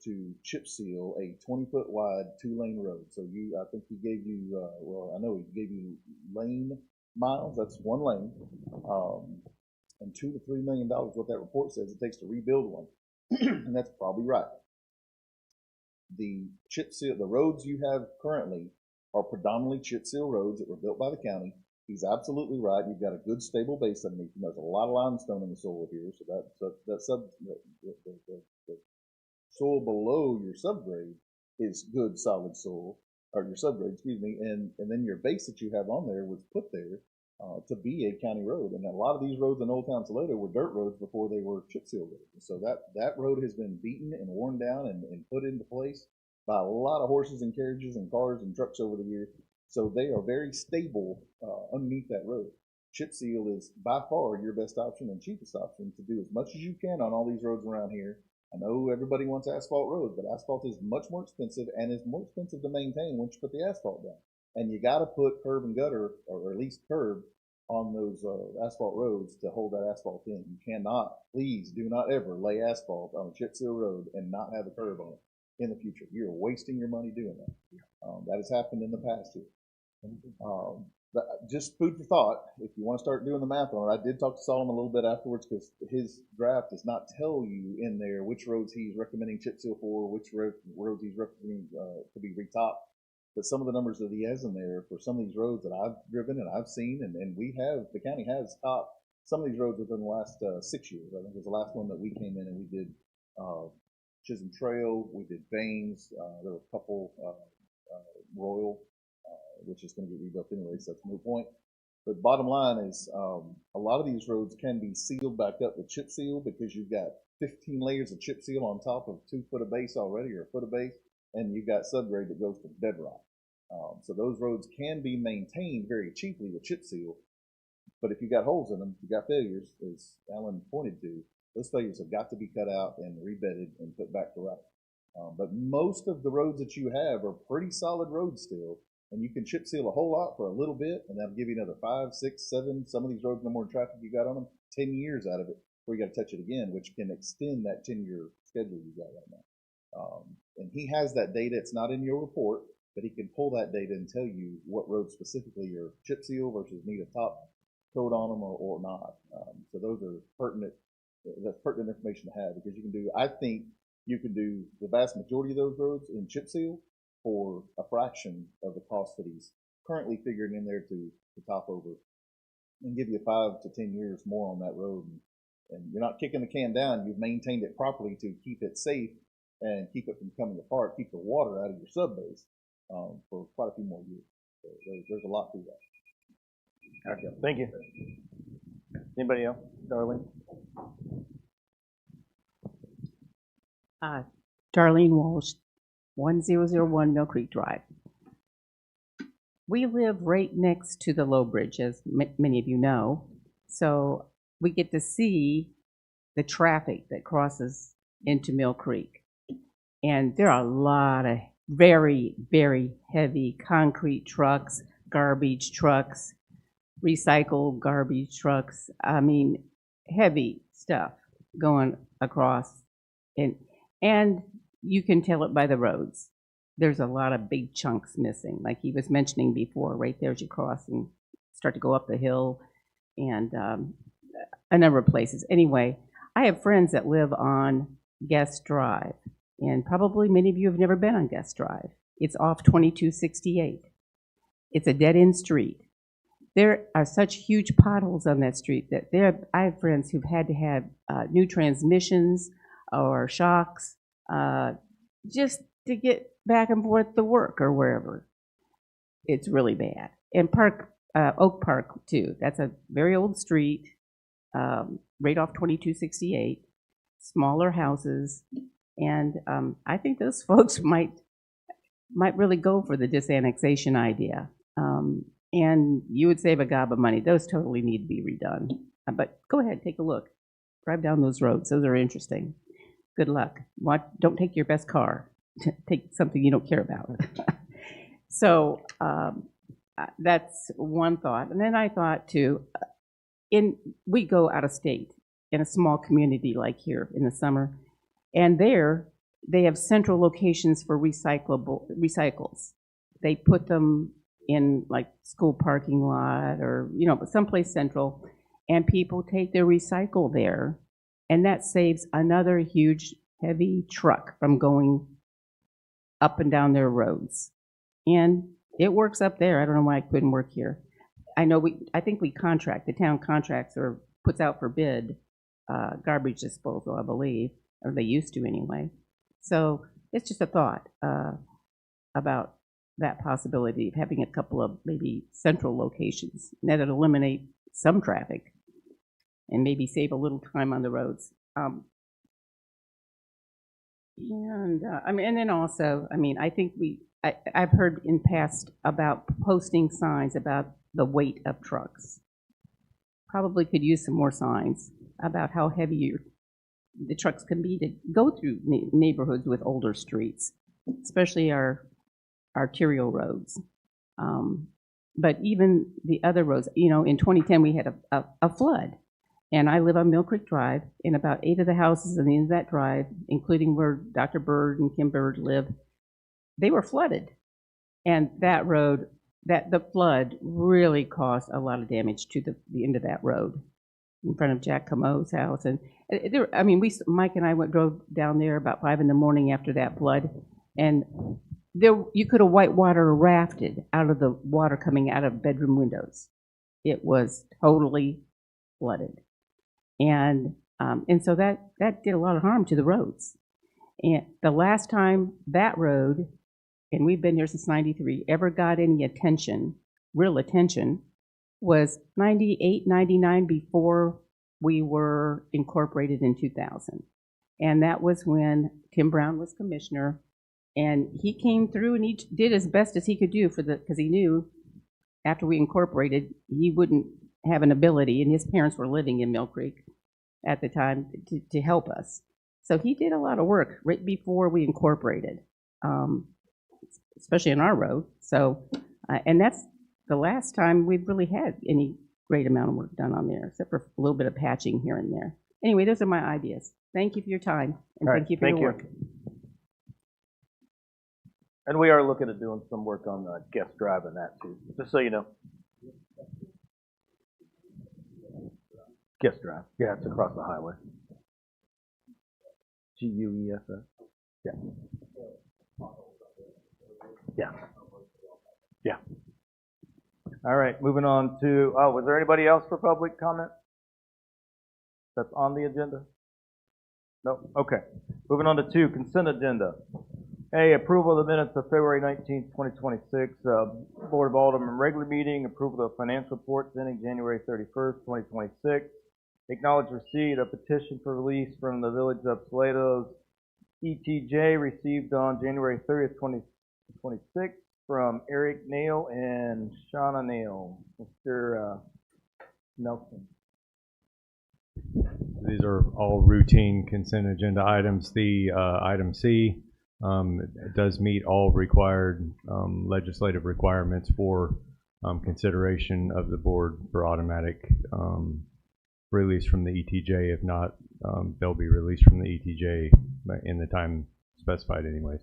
to chip seal a 20-foot wide 2-lane road. So I think he gave you, I know he gave you lane miles. That's one lane, and $2 to $3 million, what that report says it takes to rebuild one, and that's probably right. The chip seal, the roads you have currently are predominantly chip seal roads that were built by the county. He's absolutely right. You've got a good stable base underneath. There's a lot of limestone in the soil here, so the soil below your subgrade is good, solid soil, or your subgrade, excuse me, and then your base that you have on there was put there to be a county road. And a lot of these roads in Old Town Salado were dirt roads before they were chip seal roads. So that road has been beaten and worn down and put into place by a lot of horses and carriages and cars and trucks over the years. So they are very stable underneath that road. Chip seal is by far your best option and cheapest option to do as much as you can on all these roads around here. I know everybody wants asphalt roads, but asphalt is much more expensive and is more expensive to maintain once you put the asphalt down. And you got to put curb and gutter, or at least curb, on those asphalt roads to hold that asphalt in. You cannot, please do not ever lay asphalt on a chip seal road and not have a curb on it in the future. You're wasting your money doing that. That has happened in the past here. But just food for thought, if you want to start doing the math on it. I did talk to Solomon a little bit afterwards because his draft does not tell you in there which roads he's recommending chip seal for, which roads he's recommending to be retopped. But some of the numbers that he has in there for some of these roads that I've driven and I've seen, and the county has topped some of these roads within the last 6 years. I think it was the last one that we came in and we did Chisholm Trail, we did Baines, there were a couple, Royal, which is going to get rebuilt anyway, so that's a moot point. But bottom line is, a lot of these roads can be sealed back up with chip seal because you've got 15 layers of chip seal on top of 2 foot of base already, or a foot of base, and you've got subgrade that goes to bedrock. So those roads can be maintained very cheaply with chip seal, but if you got holes in them, you got failures, as Alan pointed to, those failures have got to be cut out and rebedded and put back to right. But most of the roads that you have are pretty solid roads still, and you can chip seal a whole lot for a little bit, and that'll give you another 5, 6, 7, some of these roads no more traffic you got on them, 10 years out of it before you got to touch it again, which can extend that 10-year schedule you got right now. And he has that data. It's not in your report, but he can pull that data and tell you what roads specifically are chip seal versus need a top coat on them or not. So those are pertinent. That's pertinent information to have, because you can do. I think you can do the vast majority of those roads in chip seal for a fraction of the cost that he's currently figuring in there to top over, and give you 5 to 10 years more on that road. And you're not kicking the can down. You've maintained it properly to keep it safe and keep it from coming apart, keep the water out of your sub base for quite a few more years. So there's a lot to that. Okay, thank you. Anybody else? Darlene? Darlene Walsh, 1001 Mill Creek Drive. We live right next to the Low Bridge, as many of you know, so we get to see the traffic that crosses into Mill Creek. And there are a lot of very, very heavy concrete trucks, garbage trucks, recycled garbage trucks. I mean, heavy stuff going across. And you can tell it by the roads. There's a lot of big chunks missing, like he was mentioning before, right there as you cross and start to go up the hill, and a number of places. Anyway, I have friends that live on Guest Drive, and probably many of you have never been on Guest Drive. It's off 2268. It's a dead-end street. There are such huge potholes on that street that I have friends who've had to have new transmissions or shocks just to get back and forth to work or wherever. It's really bad. And Oak Park, too. That's a very old street, right off 2268, smaller houses. And I think those folks might really go for the disannexation idea. And you would save a gob of money. Those totally need to be redone. But go ahead, take a look. Drive down those roads. Those are interesting. Good luck. Don't take your best car. Take something you don't care about. So that's one thought. And then I thought, too, we go out of state in a small community like here in the summer, and there they have central locations for recycles. They put them in like school parking lot or, someplace central, and people take their recycle there, and that saves another huge, heavy truck from going up and down their roads. And it works up there. I don't know why it couldn't work here. I think we contract, the town contracts or puts out for bid garbage disposal, I believe, or they used to anyway. So it's just a thought about that possibility of having a couple of maybe central locations. That'd eliminate some traffic and maybe save a little time on the roads. And then also, I think I've heard in past about posting signs about the weight of trucks. Probably could use some more signs about how heavy the trucks can be to go through neighborhoods with older streets, especially our arterial roads. But even the other roads, in 2010 we had a flood. And I live on Mill Creek Drive, and about 8 of the houses on the end of that drive, including where Dr. Bird and Kim Bird live, they were flooded. And that road, the flood really caused a lot of damage to the end of that road in front of Jack Camo's house. And Mike and I drove down there about 5 in the morning after that flood, and you could have whitewater rafted out of the water coming out of bedroom windows. It was totally flooded. And so that did a lot of harm to the roads. And the last time that road, and we've been here since '93, ever got any attention, real attention, was '98, '99, before we were incorporated in 2000. And that was when Tim Brown was commissioner, and he came through and he did as best as he could do because he knew after we incorporated, he wouldn't have an ability, and his parents were living in Mill Creek at the time, to help us. So he did a lot of work right before we incorporated, especially on our road. So, and that's the last time we've really had any great amount of work done on there, except for a little bit of patching here and there. Anyway, those are my ideas. Thank you for your time, and thank you for your work. And we are looking at doing some work on guest drive and that too, just so you know. Guest drive. Yeah, it's across the highway. Guess. Yeah. Yeah. Yeah. All right, moving on to, was there anybody else for public comment that's on the agenda? No? Okay. Moving on to 2, consent agenda. A, approval of the minutes of February 19th, 2026, Board of Aldermen regular meeting, approval of financial reports ending January 31st, 2026. Acknowledge receipt of petition for release from the Village of Salado's ETJ received on January 30th, 2026 from Eric Nail and Shauna Nail. Mr. Nelson. These are all routine consent agenda items. The item C does meet all required legislative requirements for consideration of the board for automatic release from the ETJ. If not, they'll be released from the ETJ in the time specified anyways.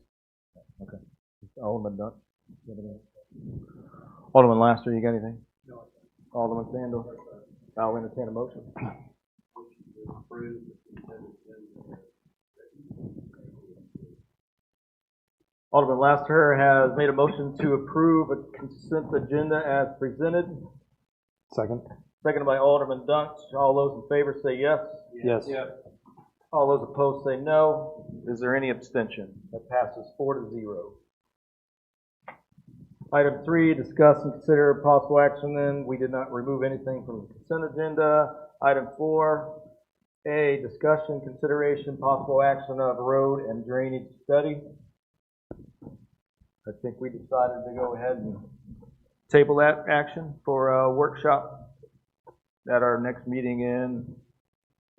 Okay. Alderman Dunn? Alderman Laster, you got anything? No. Alderman Sandel? I'll entertain a motion. Alderman Laster has made a motion to approve a consent agenda as presented. Second. Seconded by Alderman Dunst. All those in favor say yes. Yes. Yes. All those opposed say no. Is there any abstention? That passes 4-0. Item 3, discuss and consider possible action then. We did not remove anything from the consent agenda. Item 4, A, discussion, consideration, possible action of road and drainage study. I think we decided to go ahead and table that action for a workshop at our next meeting in.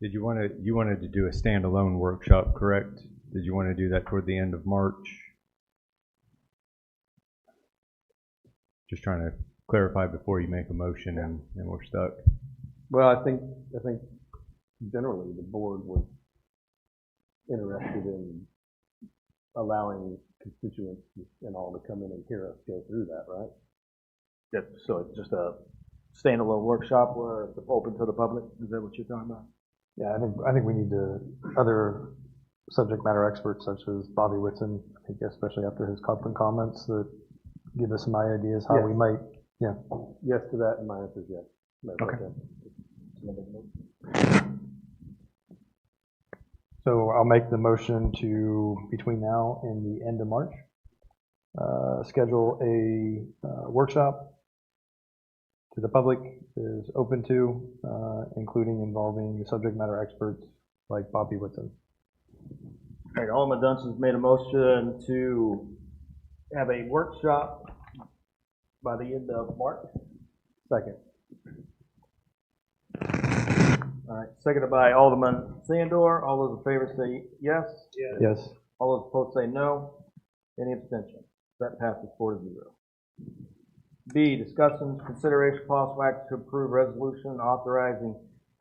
Did you wanted to do a standalone workshop, correct? Did you want to do that toward the end of March? Just trying to clarify before you make a motion and we're stuck. Well, I think generally the board was interested in allowing constituents and all to come in and hear us go through that, right? Yep. So it's just a standalone workshop where it's open to the public. Is that what you're talking about? Yeah, I think we need other subject matter experts such as Bobby Whitson, I think especially after his open comments, that give us some ideas how we might, yeah. Yes to that, and my answer is yes. Okay. So I'll make the motion to between now and the end of March. schedule a workshop to the public is open to, including involving subject matter experts like Bobby Whitson. All right, Alderman Dunson's made a motion to have a workshop by the end of March. Second. All right, seconded by Alderman Sandor. All those in favor say yes. Yes. All those opposed say no. Any abstentions? That passes 4-0. B, discussion, consideration, possible action to approve resolution authorizing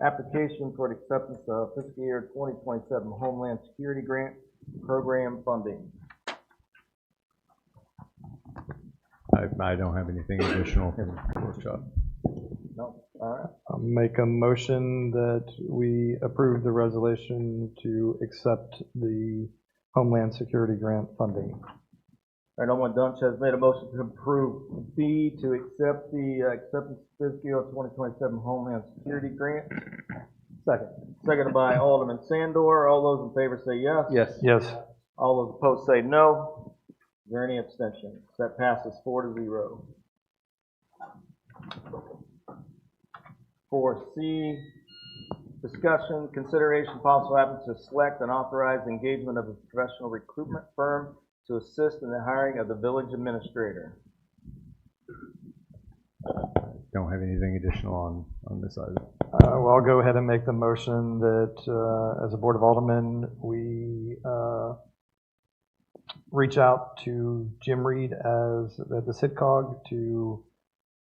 application for the acceptance of fiscal year 2027 Homeland Security Grant Program funding. I don't have anything additional for the workshop. No? All right. I'll make a motion that we approve the resolution to accept the Homeland Security Grant funding. All right, Alderman Dunch has made a motion to approve B, to accept the acceptance of fiscal year 2027 Homeland Security Grant. Second. Seconded by Alderman Sandor. All those in favor say yes. Yes. All those opposed say no. Is there any abstentions? That passes 4-0. 4C, discussion, consideration, possible action to select and authorize engagement of a professional recruitment firm to assist in the hiring of the village administrator. Don't have anything additional on this item. Well, I'll go ahead and make the motion that as a Board of Aldermen, we reach out to Jim Reed as the SITCOG to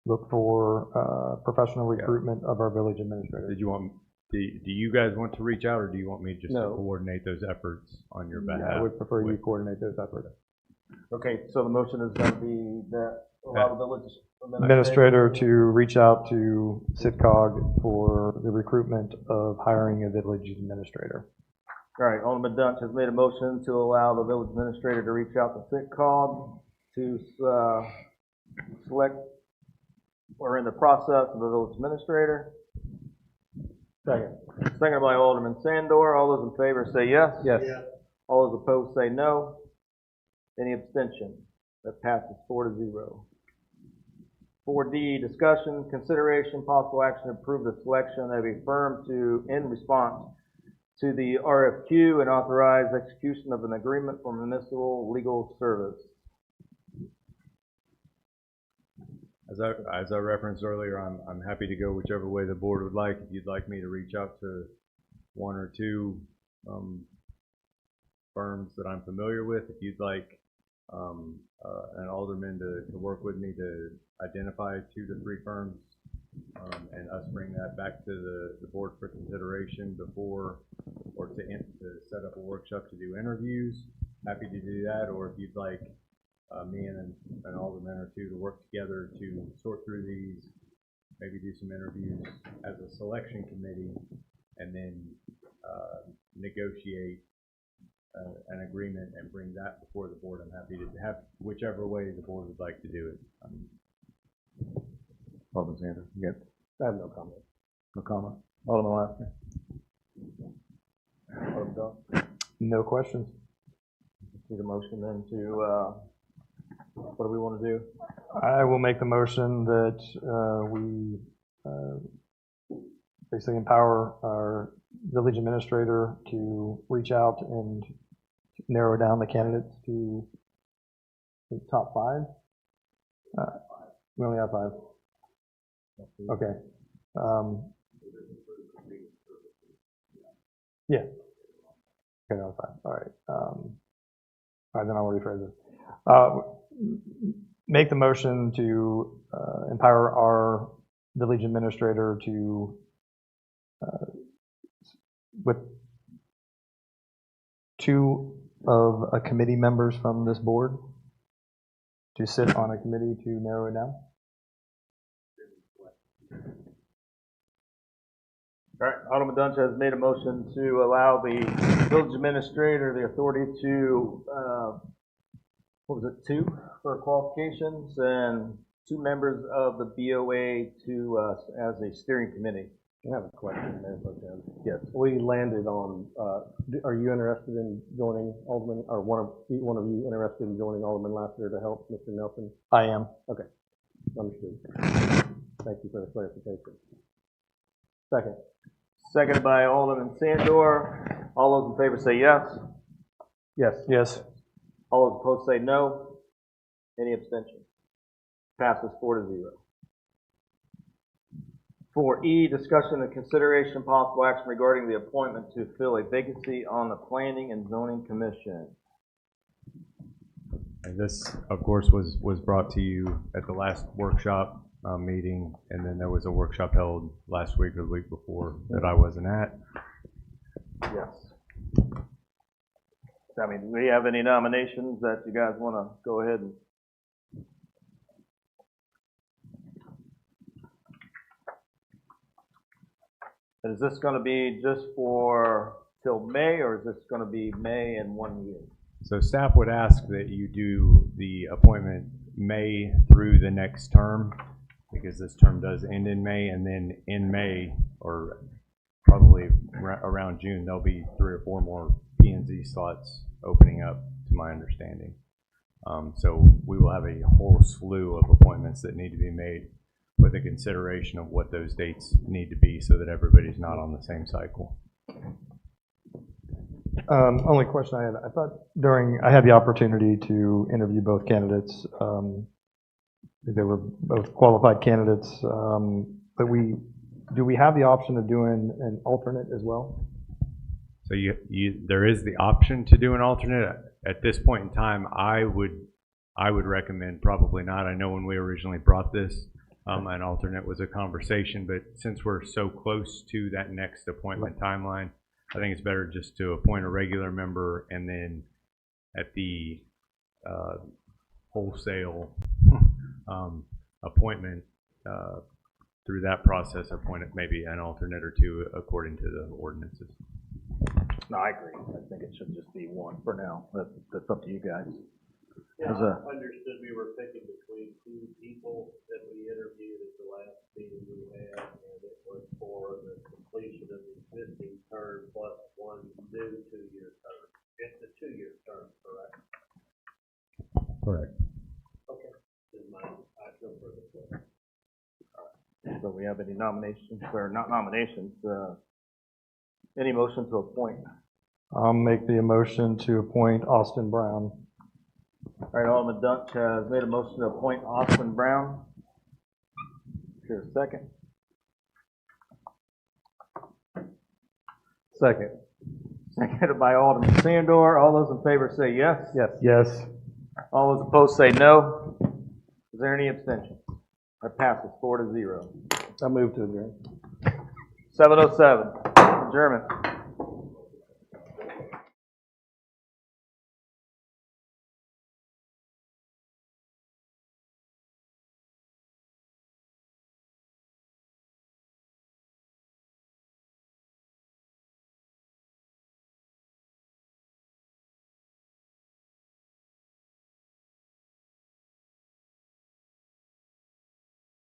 look for professional recruitment of our village administrator. Did you want? Do you guys want to reach out, or do you want me just to No. coordinate those efforts on your behalf? Yeah, I would prefer you coordinate those efforts. Okay, so the motion is going to be that allow the village Administrator to reach out to SITCOG for the recruitment of hiring a village administrator. All right, Alderman Dunch has made a motion to allow the village administrator to reach out to SITCOG to select, or in the process of the village administrator. Second. Seconded by Alderman Sandor. All those in favor say yes. Yes. All those opposed say no. Any abstention? That passes 4-0. 4D, discussion, consideration, possible action to approve the selection of a firm in response to the RFQ and authorize execution of an agreement for municipal legal service. As I referenced earlier, I'm happy to go whichever way the board would like. If you'd like me to reach out to one or two firms that I'm familiar with, if you'd like an alderman to work with me to identify 2 to 3 firms and us bring that back to the board for consideration before, or to set up a workshop to do interviews, happy to do that. Or if you'd like me and an alderman or 2 to work together to sort through these, maybe do some interviews as a selection committee, and then negotiate an agreement and bring that before the board. I'm happy to have whichever way the board would like to do it. Alderman Sanders, I have no comment. no comment? Alderman Lasker. Alderman Dunn. No questions. Need a motion then to, what do we want to do? I will make the motion that we basically empower our village administrator to reach out and narrow down the candidates to the top 5. We only have 5. Okay. Yeah. Okay, that was 5. All right. All right, then I'll rephrase it. Make the motion to empower our village administrator to, with 2 of a committee members from this board, to sit on a committee to narrow it down. All right, Alderman Dunch has made a motion to allow the village administrator the authority to, 2 for qualifications and 2 members of the BOA to, as a steering committee. I have a question, Mayor Pro Tem. Yes, we landed on, are you interested in joining Alderman, or one of you interested in joining Alderman Lassiter to help Mr. Nelson? I am. Okay, understood. Thank you for the clarification. Second. Seconded by Alderman Sandor. All those in favor say yes. Yes. Yes. All those opposed say no. Any abstentions? Passes 4-0. 4E, discussion and consideration possible action regarding the appointment to fill a vacancy on the Planning and Zoning Commission. And this, of course, was brought to you at the last workshop meeting, and then there was a workshop held last week or the week before that I wasn't at. Yes. I mean, do we have any nominations that you guys want to go ahead and? Is this going to be just for till May, or is this going to be May and 1 year? So staff would ask that you do the appointment May through the next term, because this term does end in May, and then in May, or probably around June, there'll be 3 or 4 more P&Z slots opening up, to my understanding. So we will have a whole slew of appointments that need to be made with a consideration of what those dates need to be so that everybody's not on the same cycle. Only question I had, I thought I had the opportunity to interview both candidates. They were both qualified candidates, but do we have the option of doing an alternate as well? So there is the option to do an alternate. At this point in time, I would recommend probably not. I know when we originally brought this, an alternate was a conversation, but since we're so close to that next appointment timeline, I think it's better just to appoint a regular member, and then at the wholesale appointment through that process, appoint maybe an alternate or 2 according to the ordinances. No, I agree. I think it should just be 1 for now. That's up to you guys. Yeah, I understood we were picking between 2 people that we interviewed at the last meeting we had, and it was for the completion of the existing term plus 1 new 2-year term. It's a 2-year term, correct? Correct. Okay. I feel further clear. So we have any nominations, or not nominations, any motion to appoint? I'll make the motion to appoint Austin Brown. All right, Alderman Dunk has made a motion to appoint Austin Brown. Is there a second? Second. Seconded by Alderman Sandor. All those in favor say yes. Yes. Yes. All those opposed say no. Is there any abstention? That passes 4-0. I move to adjourn. 7:07. Adjournment.